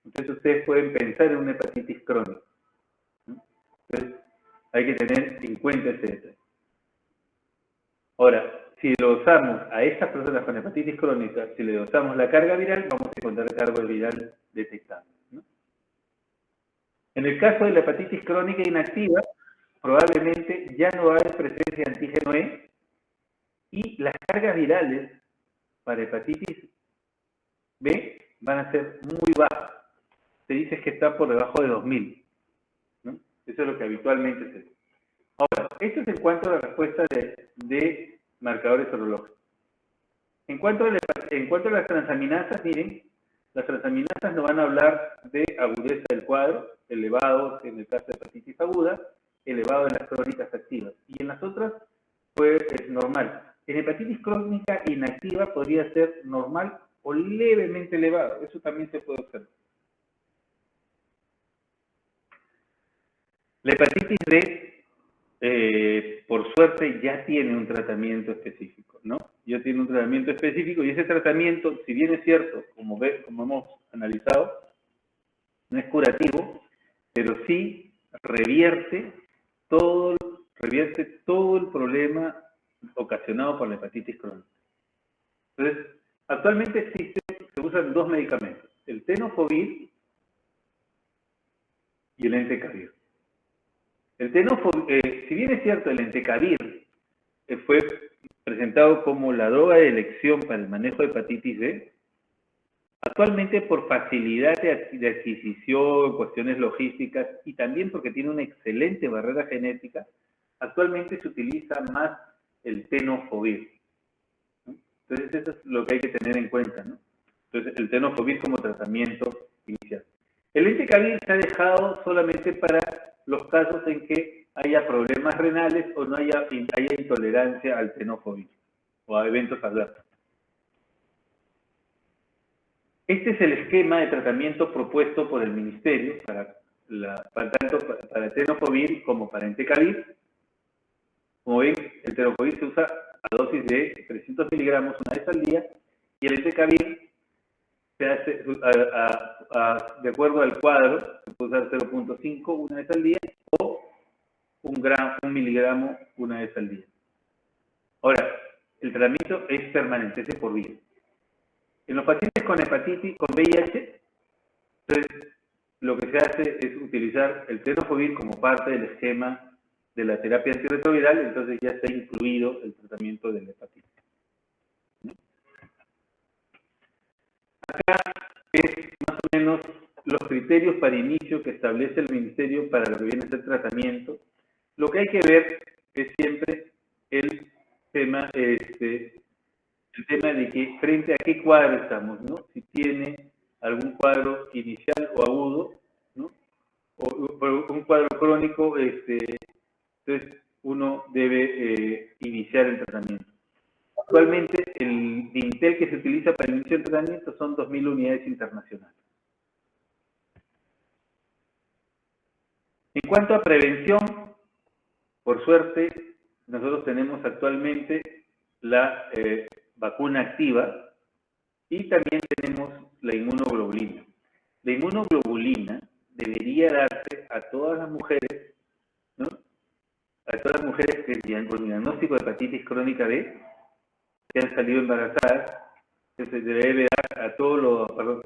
entonces ustedes pueden pensar en una hepatitis crónica, ¿no? Entonces, Hay que tener en cuenta ese detalle. Ahora, si lo usamos a estas personas con hepatitis crónica, si le dosamos la carga viral, vamos a encontrar carga viral detectable, ¿no? En el caso de la hepatitis crónica inactiva, probablemente ya no va a haber presencia de antígeno E y las cargas virales para hepatitis B van a ser muy bajas. Se dice que está por debajo de 2000, ¿no? Eso es lo que habitualmente se dice. Ahora, esto es en cuanto a la respuesta de marcadores serológicos. En cuanto a las transaminasas, miren, las transaminasas nos van a hablar de agudeza del cuadro, elevados en el caso de hepatitis aguda, elevado en las crónicas activas. Y en las otras, pues es normal. En hepatitis crónica inactiva podría ser normal o levemente elevado. Eso también se puede observar. La hepatitis B, por suerte, ya tiene un tratamiento específico, ¿no? Ya tiene un tratamiento específico y ese tratamiento, si bien es cierto, como hemos analizado, no es curativo, pero sí revierte todo el problema ocasionado por la hepatitis crónica. Entonces, actualmente se usan dos medicamentos, el tenofovir y el entecavir. Si bien es cierto, el entecavir fue presentado como la droga de elección para el manejo de hepatitis B, actualmente por facilidad de adquisición, cuestiones logísticas y también porque tiene una excelente barrera genética, actualmente se utiliza más el tenofovir, ¿no? Entonces eso es lo que hay que tener en cuenta, ¿no? Entonces el tenofovir como tratamiento inicial. El entecavir se ha dejado solamente para los casos en que haya problemas renales o no haya intolerancia al tenofovir o a eventos adversos. Este es el esquema de tratamiento propuesto por el Ministerio tanto para tenofovir como para entecavir. Como ven, el tenofovir se usa a dosis de 300 miligramos una vez al día y el entecavir se hace de acuerdo al cuadro, se puede usar 0.5 una vez al día o un miligramo una vez al día. Ahora, el tratamiento es permanente, es de por vida. En los pacientes con hepatitis, con VIH, entonces lo que se hace es utilizar el tenofovir como parte del esquema de la terapia antirretroviral, entonces ya está incluido el tratamiento de la hepatitis. Acá es más o menos los criterios para inicio que establece el Ministerio para lo que viene a ser tratamiento. Lo que hay que ver es siempre el tema de que frente a qué cuadro estamos, ¿no? Si tiene algún cuadro inicial o agudo, ¿no? O un cuadro crónico, entonces uno debe iniciar el tratamiento. Actualmente el Intel que se utiliza para iniciar el tratamiento son 2000 unidades internacionales. En cuanto a prevención, por suerte, nosotros tenemos actualmente la vacuna activa y también tenemos la inmunoglobulina. La inmunoglobulina debería darse a todas las mujeres, ¿no? A todas las mujeres que tienen con diagnóstico de hepatitis crónica B, que han salido embarazadas, que se debe dar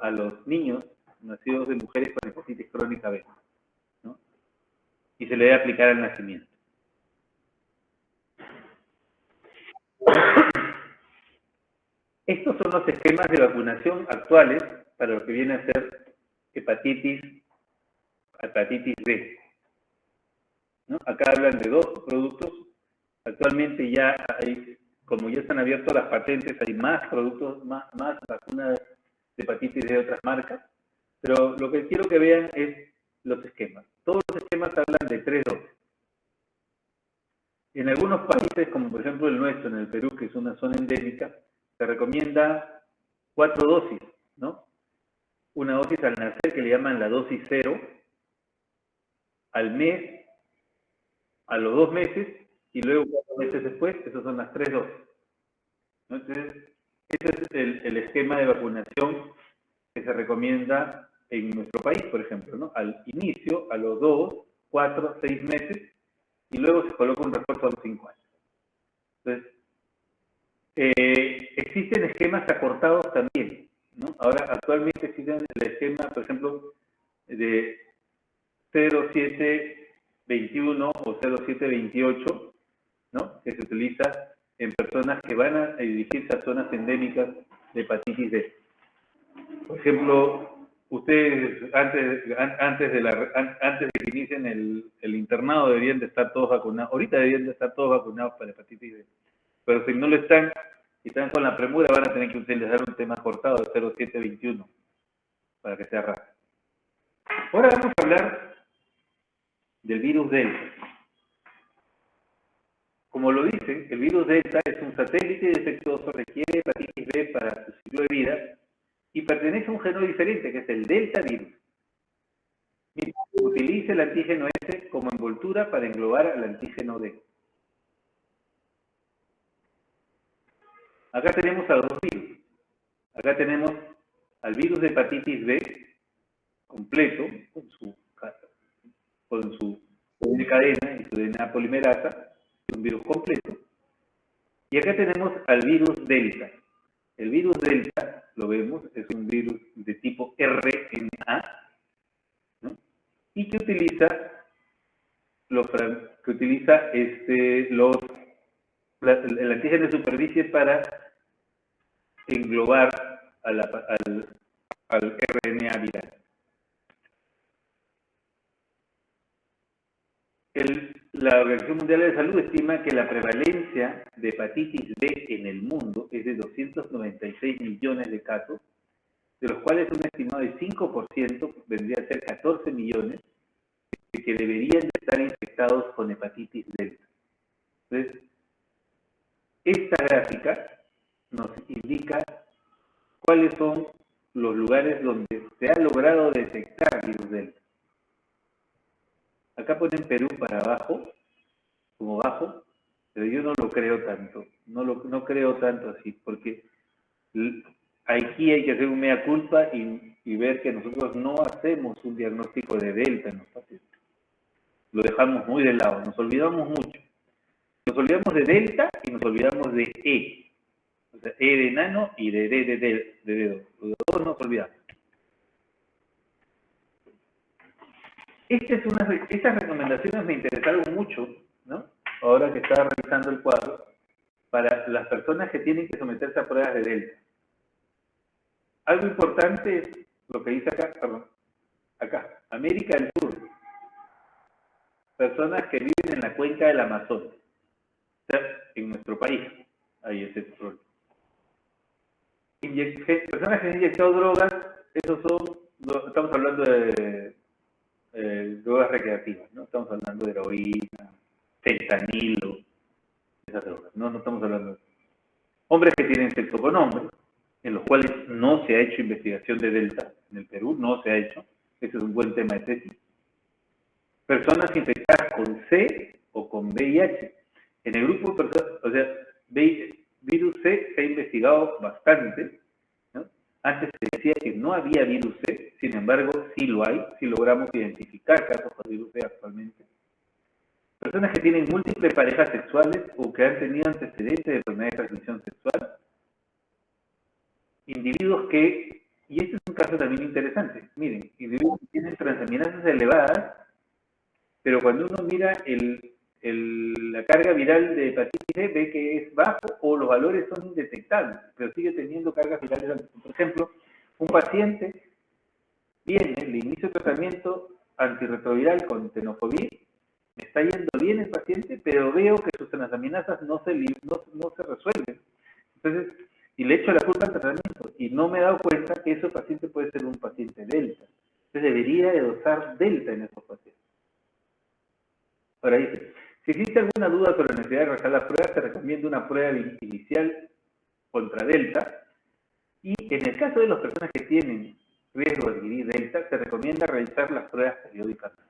a los niños nacidos de mujeres con hepatitis crónica B, ¿no? Y se le debe aplicar al nacimiento. Estos son los esquemas de vacunación actuales para lo que viene a ser hepatitis B, ¿no? Acá hablan de dos productos. Actualmente ya hay, como ya están abiertas las patentes, hay más productos, más vacunas de hepatitis de otras marcas. Pero lo que quiero que vean es los esquemas. Todos los esquemas hablan de 3 dosis. En algunos países, como por ejemplo el nuestro, en el Perú, que es una zona endémica, se recomienda 4 dosis, ¿no? Una dosis al nacer, que le llaman la dosis 0, al mes, a los 2 meses, y luego 4 meses después, esas son las 3 dosis, ¿no? Entonces, ese es el esquema de vacunación que se recomienda en nuestro país, por ejemplo, ¿no? Al inicio, a los 2, 4, 6 meses, y luego se coloca un refuerzo a los 5 años. Entonces, existen esquemas acortados también, ¿no? Ahora, actualmente existe el esquema, por ejemplo, de 0721 o 0728, ¿no? Que se utiliza en personas que van a dirigirse a zonas endémicas de hepatitis D. Por ejemplo, ustedes antes de que inicien el internado deberían de estar todos vacunados. Ahorita deberían de estar todos vacunados para hepatitis D. Pero si no lo están y están con la premura, van a tener que utilizar un tema cortado de 0721 para que sea rápido. Ahora vamos a hablar del virus Delta. Como lo dicen, el virus Delta es un satélite defectuoso, requiere hepatitis B para su ciclo de vida y pertenece a un genoma diferente, que es el Delta virus. Utiliza el antígeno S como envoltura para englobar al antígeno D. Acá tenemos a dos virus. Acá tenemos al virus de hepatitis B completo, con su cadena y su DNA polimerasa, un virus completo. Y acá tenemos al virus Delta. El virus Delta, lo vemos, es un virus de tipo RNA, ¿no? Y que utiliza el antígeno de superficie para englobar al RNA viral. La Organización Mundial de Salud estima que la prevalencia de hepatitis B en el mundo es de 296 millones de casos, de los cuales un estimado de 5% vendría a ser 14 millones que deberían de estar infectados con hepatitis delta. Entonces, esta gráfica nos indica cuáles son los lugares donde se ha logrado detectar virus delta. Acá ponen Perú para abajo, como bajo, pero yo no lo creo tanto, no creo tanto así, porque aquí hay que hacer un mea culpa y ver que nosotros no hacemos un diagnóstico de delta en los pacientes. Lo dejamos muy de lado, nos olvidamos mucho. Nos olvidamos de delta y nos olvidamos de E. O sea, E de enano y de D de dedo. Los dos nos olvidamos. Estas recomendaciones me interesaron mucho, ¿no? Ahora que estaba revisando el cuadro, para las personas que tienen que someterse a pruebas de delta. Algo importante es lo que dice acá, América del Sur. Personas que viven en la cuenca del Amazonas. O sea, en nuestro país hay ese problema. Personas que han inyectado drogas, estamos hablando de drogas recreativas, ¿no? Estamos hablando de heroína, fentanilo, esas drogas, no estamos hablando de hombres que tienen sexo con hombres, en los cuales no se ha hecho investigación de delta, en el Perú no se ha hecho, ese es un buen tema de tesis. Personas infectadas con C o con VIH. En el grupo de personas, o sea, virus C se ha investigado bastante, ¿no? Antes se decía que no había virus C, sin embargo, sí lo hay, sí logramos identificar casos con virus C actualmente. Personas que tienen múltiples parejas sexuales o que han tenido antecedentes de enfermedad de transmisión sexual. Individuos que, y este es un caso también interesante, miren, individuos que tienen transaminasas elevadas, pero cuando uno mira la carga viral de hepatitis D, ve que es bajo o los valores son indetectables, pero sigue teniendo cargas virales altas. Por ejemplo, un paciente le inicio tratamiento antirretroviral con tenofovir, me está yendo bien el paciente, pero veo que sus transaminasas no se resuelven. Entonces, y le echo la culpa al tratamiento, y no me he dado cuenta que ese paciente puede ser un paciente delta. Entonces debería de dosar delta en esos pacientes. Ahora dice, si existe alguna duda sobre la necesidad de realizar las pruebas, se recomienda una prueba inicial contra delta, y en el caso de las personas que tienen riesgo de adquirir delta, se recomienda realizar las pruebas periódicamente.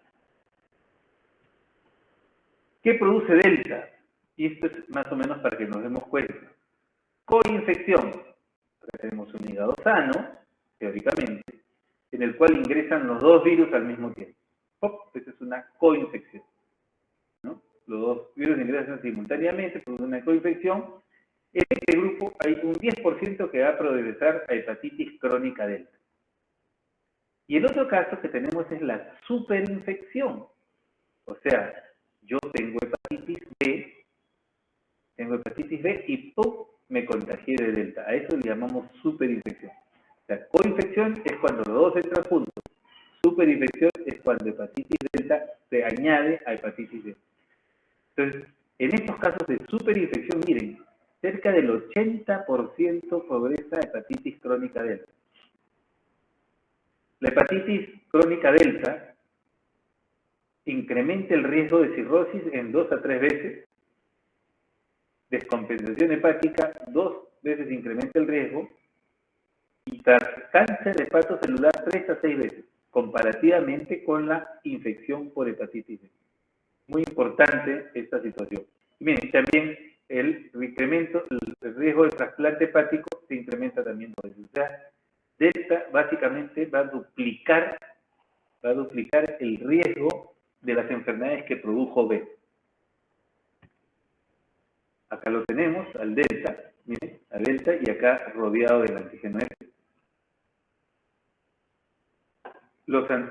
¿Qué produce delta? Y esto es más o menos para que nos demos cuenta. Coinfección. Acá tenemos un hígado sano, teóricamente, en el cual ingresan los dos virus al mismo tiempo. Esa es una coinfección, ¿no? los dos virus ingresan simultáneamente por una coinfección. En este grupo hay un 10% que va a progresar a hepatitis crónica delta. Y el otro caso que tenemos es la superinfección. O sea, yo tengo hepatitis B y ¡pum! Me contagié de delta. A eso le llamamos superinfección. La coinfección es cuando los dos entran juntos. Superinfección es cuando hepatitis delta se añade a hepatitis B. Entonces, en estos casos de superinfección, miren, cerca del 80% progresa hepatitis crónica delta. La hepatitis crónica delta incrementa el riesgo de cirrosis en 2 a 3 veces, descompensación hepática 2 veces incrementa el riesgo, y cáncer hepatocelular 3 a 6 veces, comparativamente con la infección por hepatitis B. Muy importante esta situación. Y miren, también el incremento, el riesgo de trasplante hepático se incrementa también por eso. O sea, delta básicamente va a duplicar el riesgo de las enfermedades que produjo B. Acá lo tenemos, al delta, miren, al delta y acá rodeado del antígeno F.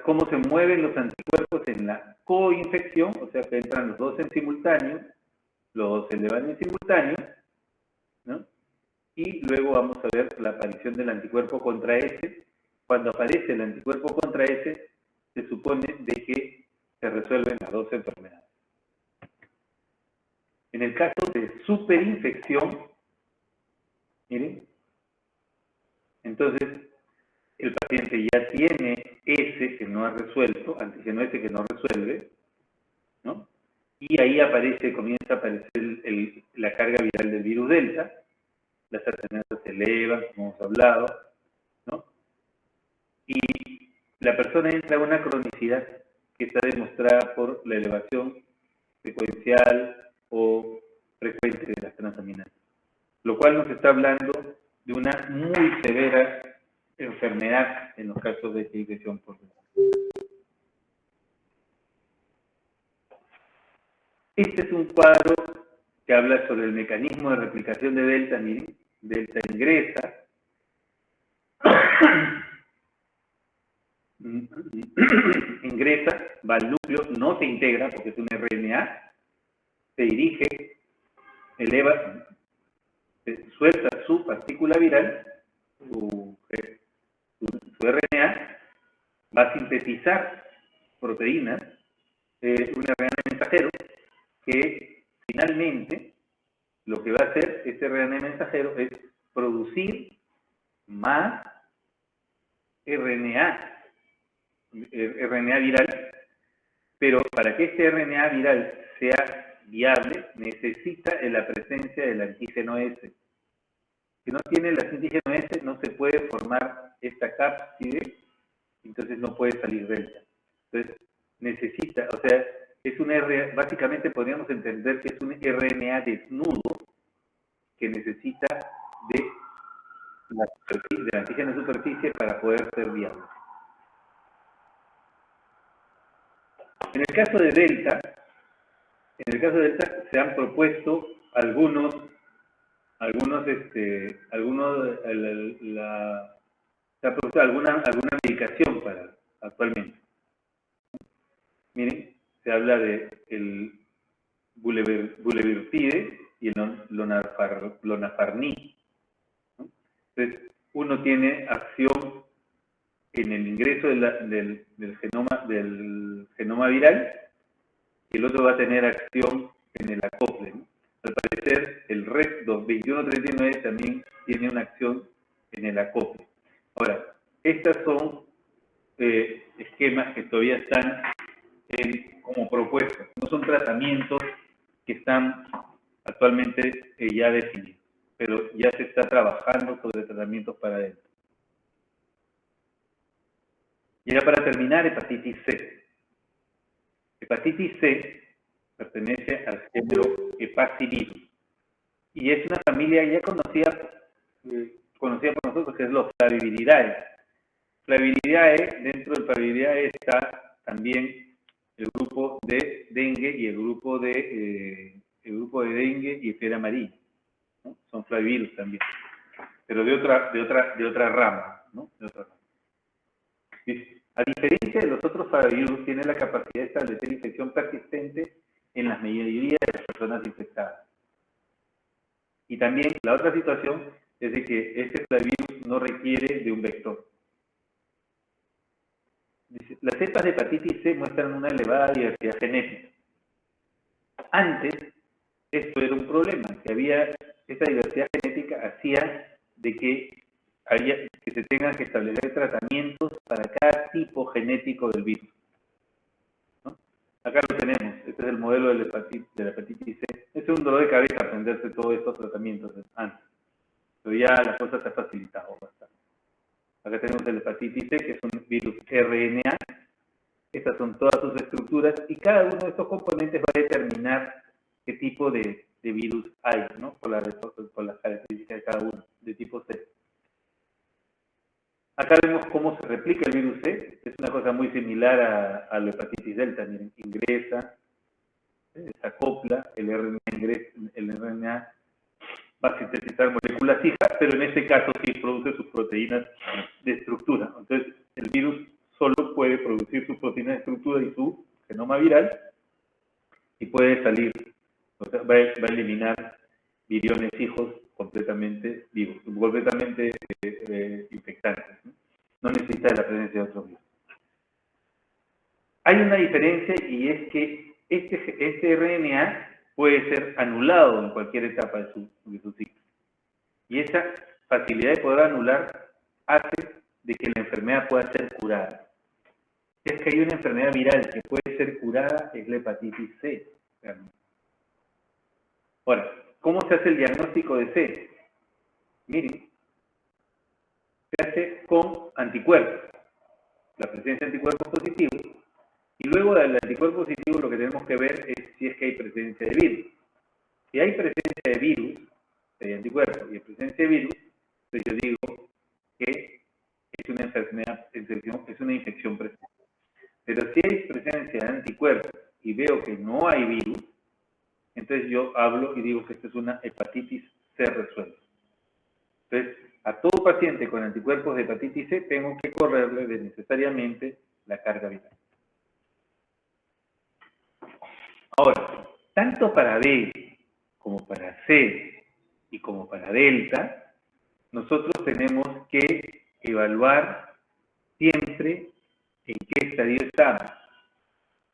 Cómo se mueven los anticuerpos en la coinfección, o sea que entran los dos en simultáneo, los dos se elevan en simultáneo, ¿no? Y luego vamos a ver la aparición del anticuerpo contra S. Cuando aparece el anticuerpo contra S, se supone de que se resuelven las dos enfermedades. En el caso de superinfección, miren, entonces el paciente ya tiene S que no ha resuelto, antígeno S que no resuelve, ¿no? Y ahí comienza a aparecer la carga viral del virus delta, las amenazas se elevan, como hemos hablado, ¿no? Y la persona entra a una cronicidad que está demostrada por la elevación secuencial o frecuente de las transaminasas, lo cual nos está hablando de una muy severa enfermedad en los casos de infección por delta. Este es un cuadro que habla sobre el mecanismo de replicación de delta. Miren, delta ingresa, va al núcleo, no se integra porque es un RNA, se dirige, eleva, suelta su partícula viral, su RNA, va a sintetizar proteínas, un RNA mensajero, que finalmente lo que va a hacer este RNA mensajero es producir más RNA viral, pero para que este RNA viral sea viable necesita la presencia del antígeno S. Si no tiene el antígeno S no se puede formar esta cápside, entonces no puede salir delta. Entonces necesita, o sea, básicamente podríamos entender que es un RNA desnudo que necesita del antígeno de superficie para poder ser viable. En el caso de delta se han propuesto se ha propuesto alguna medicación para actualmente. Miren, se habla de el bulevirtide y el lonafarnib, ¿no? Entonces, uno tiene acción en el ingreso del genoma viral y el otro va a tener acción en el acople, ¿no? Al parecer, el REC 2139 también tiene una acción en el acople. Ahora, estas son esquemas que todavía están como propuestas, no son tratamientos que están actualmente ya definidos, pero ya se está trabajando sobre tratamientos para ello. Y ya para terminar, hepatitis C. Hepatitis C pertenece al género Hepacivirus y es una familia ya conocida por nosotros, que es los Flaviviridae. Flaviviridae, dentro del Flaviviridae está también el grupo de dengue y el grupo de dengue y fiebre amarilla, ¿no? Son flavivirus también, pero de otra rama, ¿no? De otra rama. Dice, a diferencia de los otros flavivirus, tiene la capacidad de establecer infección persistente en la mayoría de las personas infectadas. Y también la otra situación es de que este flavivirus no requiere de un vector. Dice, las cepas de hepatitis C muestran una elevada diversidad genética. Antes, esto era un problema, que esta diversidad genética hacía de que se tengan que establecer tratamientos para cada tipo genético del virus, ¿no? Acá lo tenemos, este es el modelo de la hepatitis C. Es un dolor de cabeza aprenderse todos estos tratamientos antes, pero ya la cosa se ha facilitado bastante. Acá tenemos el hepatitis C, que es un virus RNA. Estas son todas sus estructuras y cada uno de estos componentes va a determinar qué tipo de virus hay, ¿no? Por las características de cada uno, de tipo C. Acá vemos cómo se replica el virus C. Es una cosa muy similar a la hepatitis delta. Miren, ingresa, se acopla, el RNA va a sintetizar moléculas hijas, pero en este caso sí produce sus proteínas de estructura. Entonces, el virus solo puede producir sus proteínas de estructura y su genoma viral y puede salir, o sea, va a eliminar viriones hijos completamente vivos, completamente infectantes. No necesita de la presencia de otros virus. Hay una diferencia y es que este RNA puede ser anulado en cualquier etapa de su ciclo. Y esa facilidad de poder anular hace de que la enfermedad pueda ser curada. Si es que hay una enfermedad viral que puede ser curada, es la hepatitis C. Ahora, ¿cómo se hace el diagnóstico de C? Miren, se hace con anticuerpos, la presencia de anticuerpos positivos, y luego del anticuerpo positivo lo que tenemos que ver es si es que hay presencia de virus. Si hay presencia de virus, si hay anticuerpos y hay presencia de virus, entonces yo digo que es una enfermedad, es una infección presente. Pero si hay presencia de anticuerpos y veo que no hay virus, entonces yo hablo y digo que esto es una hepatitis C resuelta. Entonces, a todo paciente con anticuerpos de hepatitis C tengo que correrle necesariamente la carga viral. Ahora, tanto para B como para C y como para delta, nosotros tenemos que evaluar siempre en qué estadio estamos,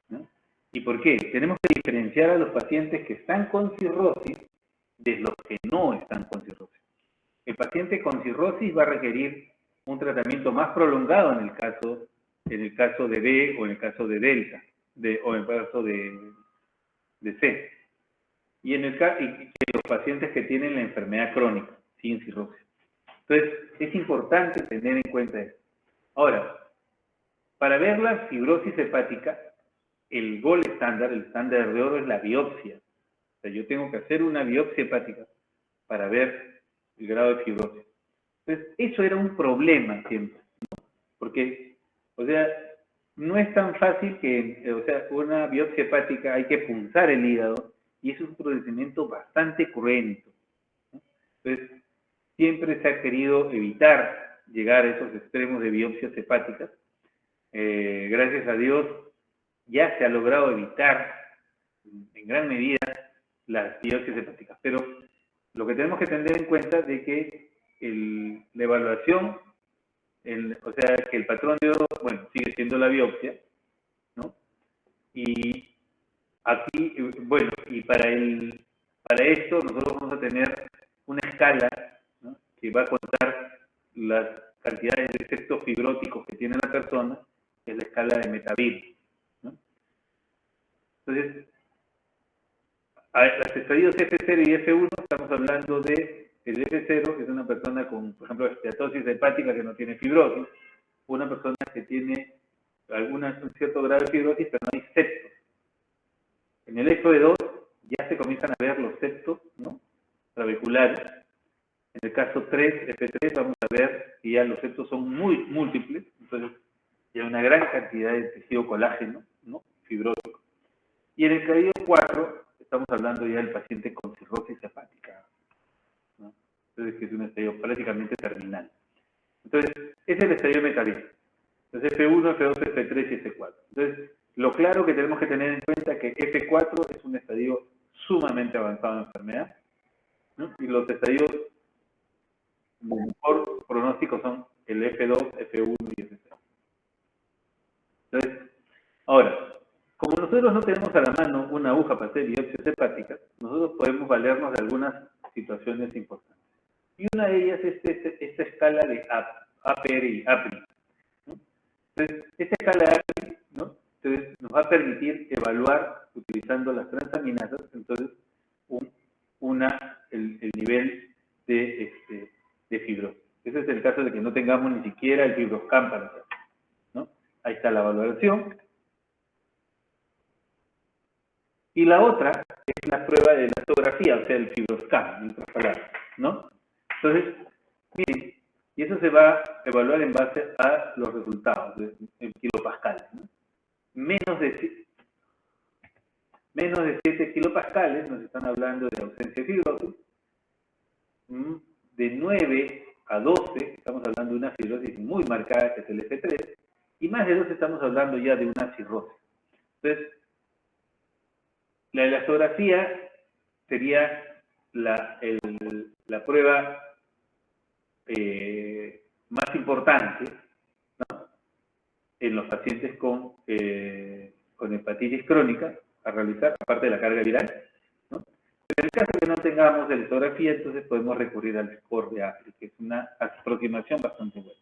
¿no? ¿Y por qué? Tenemos que diferenciar a los pacientes que están con cirrosis de los que no están con cirrosis. El paciente con cirrosis va a requerir un tratamiento más prolongado en el caso de B o en el caso de delta, o en el caso de C. Y en el caso de los pacientes que tienen la enfermedad crónica, sin cirrosis. Entonces, es importante tener en cuenta esto. Ahora, para ver la fibrosis hepática, el gold estándar, el estándar de oro es la biopsia. O sea, yo tengo que hacer una biopsia hepática para ver el grado de fibrosis. Entonces, eso era un problema siempre, ¿no? Porque, o sea, no es tan fácil que, o sea, una biopsia hepática hay que punzar el hígado y es un procedimiento bastante cruento, ¿no? Entonces, siempre se ha querido evitar llegar a esos extremos de biopsias hepáticas. Gracias a Dios ya se ha logrado evitar en gran medida las biopsias hepáticas, pero lo que tenemos que tener en cuenta es de que la evaluación, o sea, que el patrón de oro, bueno, sigue siendo la biopsia, ¿no? Y aquí, bueno, y para esto nosotros vamos a tener una escala, ¿no?, que va a contar las cantidades de efectos fibróticos que tiene la persona, que es la escala de Metavir, ¿no? Entonces, a los estadios F0 y F1 estamos hablando de el F0, que es una persona con, por ejemplo, esteatosis hepática que no tiene fibrosis, una persona que tiene un cierto grado de fibrosis, pero no hay septos. En el F2 ya se comienzan a ver los septos, ¿no?, trabeculares. En el caso 3, F3, vamos a ver que ya los septos son muy múltiples, entonces hay una gran cantidad de tejido colágeno, ¿no?, fibrótico. Y en el estadio 4 estamos hablando ya del paciente con cirrosis hepática, ¿no? Entonces, que es un estadio prácticamente terminal. Entonces, ese es el estadio de metavismo. Entonces, F1, F2, F3 y F4. Entonces, lo claro que tenemos que tener en cuenta es que F4 es un estadio sumamente avanzado en enfermedad, ¿no? Y los estadios de mejor pronóstico son el F2, F1 y F3. Entonces, ahora, como nosotros no tenemos a la mano una aguja para hacer biopsias hepáticas, nosotros podemos valernos de algunas situaciones importantes. Y una de ellas es esta escala de APR y APRI, ¿no? Entonces, esta escala de APRI, ¿no? Entonces, nos va a permitir evaluar, utilizando las transaminasas, entonces, el nivel de fibrosis. Ese es el caso de que no tengamos ni siquiera el fibroscan para hacerlo, ¿no? Ahí está la valoración. Y la otra es la prueba de elastografía, o sea, el fibroscan, en otras palabras, ¿no? Entonces, miren, y eso se va a evaluar en base a los resultados en kilopascales, ¿no? Menos de 7 kilopascales nos están hablando de ausencia de fibrosis. De 9 a 12 estamos hablando de una fibrosis muy marcada, que es el F3, y más de 12 estamos hablando ya de una cirrosis. Entonces, la elastografía sería la prueba más importante, ¿no?, en los pacientes con hepatitis crónica a realizar, aparte de la carga viral, ¿no? En el caso que no tengamos elastografía, entonces podemos recurrir al score de APRI, que es una aproximación bastante buena.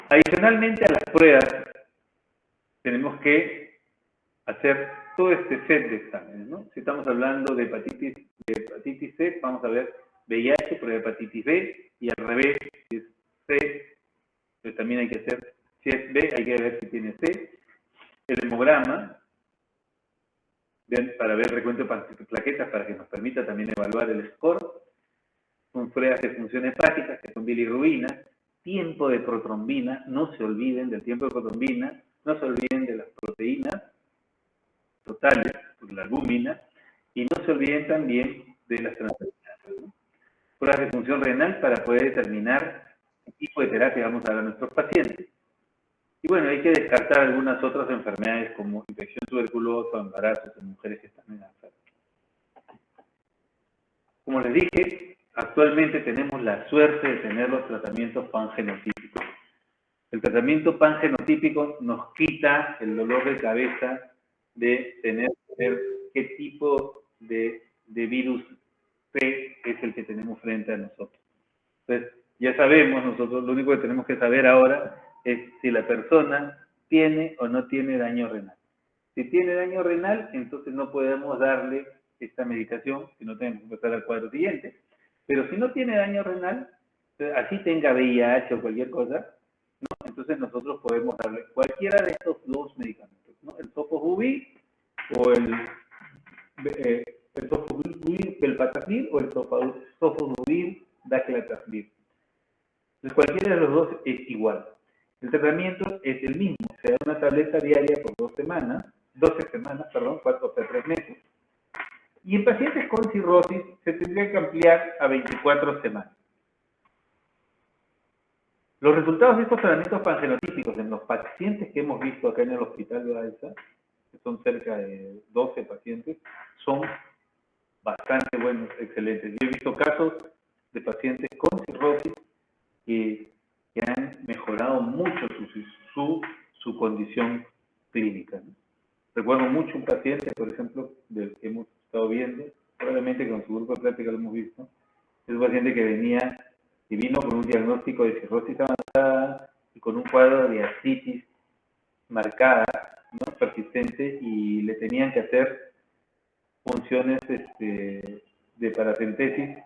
Adicionalmente a las pruebas, tenemos que hacer todo este set de exámenes, ¿no? Si estamos hablando de hepatitis C, vamos a ver VIH, prueba de hepatitis B, y al revés, si es C, pues también hay que hacer, si es B, hay que ver si tiene C. El hemograma, para ver el recuento de plaquetas, para que nos permita también evaluar el score. Son pruebas de función hepática, que son bilirrubina, tiempo de protrombina, no se olviden del tiempo de protrombina, no se olviden de las proteínas totales, la albúmina, y no se olviden también de las transaminasas, ¿no? Pruebas de función renal para poder determinar qué tipo de terapia vamos a dar a nuestros pacientes. Y bueno, hay que descartar algunas otras enfermedades como infección tuberculosa, embarazos en mujeres que están embarazadas. Como les dije, actualmente tenemos la suerte de tener los tratamientos pangenotípicos. El tratamiento pangenotípico nos quita el dolor de cabeza de tener que ver qué tipo de virus C es el que tenemos frente a nosotros. Entonces, ya sabemos nosotros, lo único que tenemos que saber ahora es si la persona tiene o no tiene daño renal. Si tiene daño renal, entonces no podemos darle esta medicación, si no tenemos que pasar al cuadro siguiente. Pero si no tiene daño renal, así tenga VIH o cualquier cosa, ¿no?, entonces nosotros podemos darle cualquiera de estos dos medicamentos, ¿no?, el sofosbuvir o el sofosbuvir velpatasvir o el sofosbuvir daclatasvir. Entonces, cualquiera de los dos es igual. El tratamiento es el mismo, se da una tableta diaria por 12 semanas, 4 hasta 3 meses. Y en pacientes con cirrosis se tendría que ampliar a 24 semanas. Los resultados de estos tratamientos pangenotípicos en los pacientes que hemos visto acá en el hospital de AESA, que son cerca de 12 pacientes, son bastante buenos, excelentes. Yo he visto casos de pacientes con cirrosis que han mejorado mucho su condición clínica, ¿no? Recuerdo mucho un paciente, por ejemplo, del que hemos estado viendo, probablemente con su grupo de práctica lo hemos visto. Es un paciente que vino con un diagnóstico de cirrosis avanzada y con un cuadro de ascitis marcada, ¿no?, persistente, y le tenían que hacer funciones de paracentesis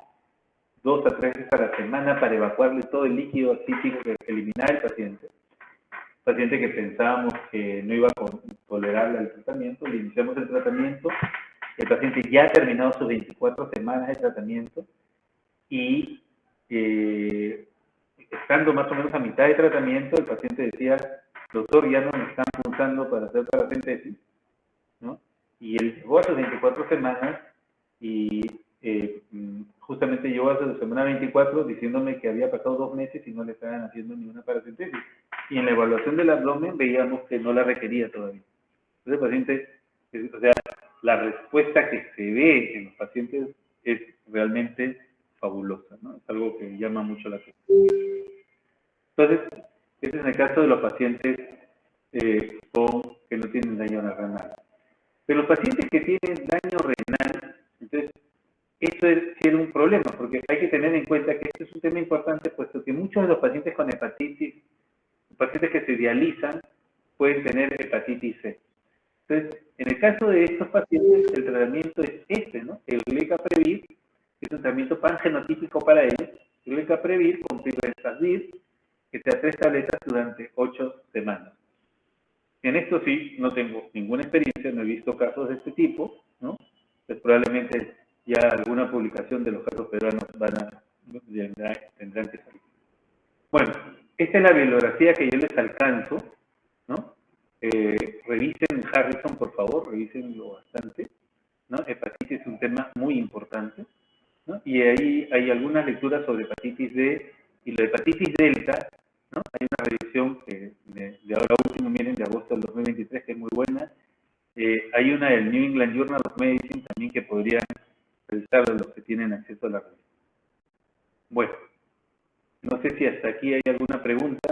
2 a 3 veces a la semana para evacuarle todo el líquido ascítico que eliminaba el paciente. Paciente que pensábamos que no iba a tolerar el tratamiento, le iniciamos el tratamiento, el paciente ya ha terminado sus 24 semanas de tratamiento y estando más o menos a mitad de tratamiento, el paciente decía, doctor, ya no me están punzando para hacer paracentesis, ¿no? Y él llegó a sus 24 semanas y justamente llegó a su semana 24 diciéndome que había pasado 2 meses y no le estaban haciendo ninguna paracentesis. Y en la evaluación del abdomen veíamos que no la requería todavía. Entonces el paciente, o sea, la respuesta que se ve en los pacientes es realmente fabulosa, ¿no? Es algo que llama mucho la atención. Entonces, este es el caso de los pacientes que no tienen daño renal. Pero los pacientes que tienen daño renal, entonces, esto sí es un problema, porque hay que tener en cuenta que este es un tema importante, puesto que muchos de los pacientes con hepatitis, los pacientes que se dializan, pueden tener hepatitis C. Entonces, en el caso de estos pacientes, el tratamiento es este, ¿no? El Glecaprevir, que es un tratamiento pangenotípico para ellos, el Glecaprevir con Pirfenidone, que sea 3 tabletas durante 8 semanas. En esto sí, no tengo ninguna experiencia, no he visto casos de este tipo, ¿no? Pues probablemente ya alguna publicación de los casos peruanos tendrán que salir. Bueno, esta es la bibliografía que yo les alcanzo, ¿no? Revisen Harrison, por favor, revísenlo bastante, ¿no? Hepatitis es un tema muy importante, ¿no? Y ahí hay algunas lecturas sobre hepatitis D y la hepatitis delta, ¿no? Hay una revisión de ahora último, miren, de agosto del 2023, que es muy buena. Hay una del New England Journal of Medicine también que podrían revisar los que tienen acceso a la revista. Bueno, no sé si hasta aquí hay alguna pregunta.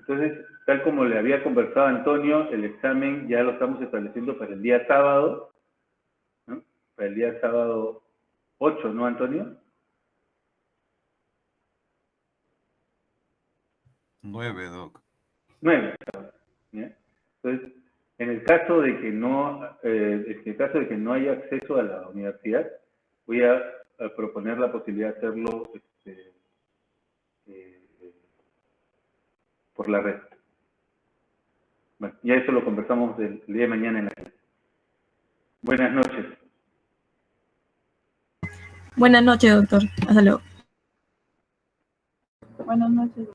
Entonces, tal como le había conversado a Antonio, el examen ya lo estamos estableciendo para el día sábado, ¿no? Para el día sábado 8, ¿no, Antonio? 9, Doc. 9. ¿Ya? Entonces, en el caso de que no haya acceso a la universidad, voy a proponer la posibilidad de hacerlo por la red. Bueno, ya eso lo conversamos el día de mañana en la clase. Buenas noches. Buenas noches, doctor. Hasta luego. Buenas noches.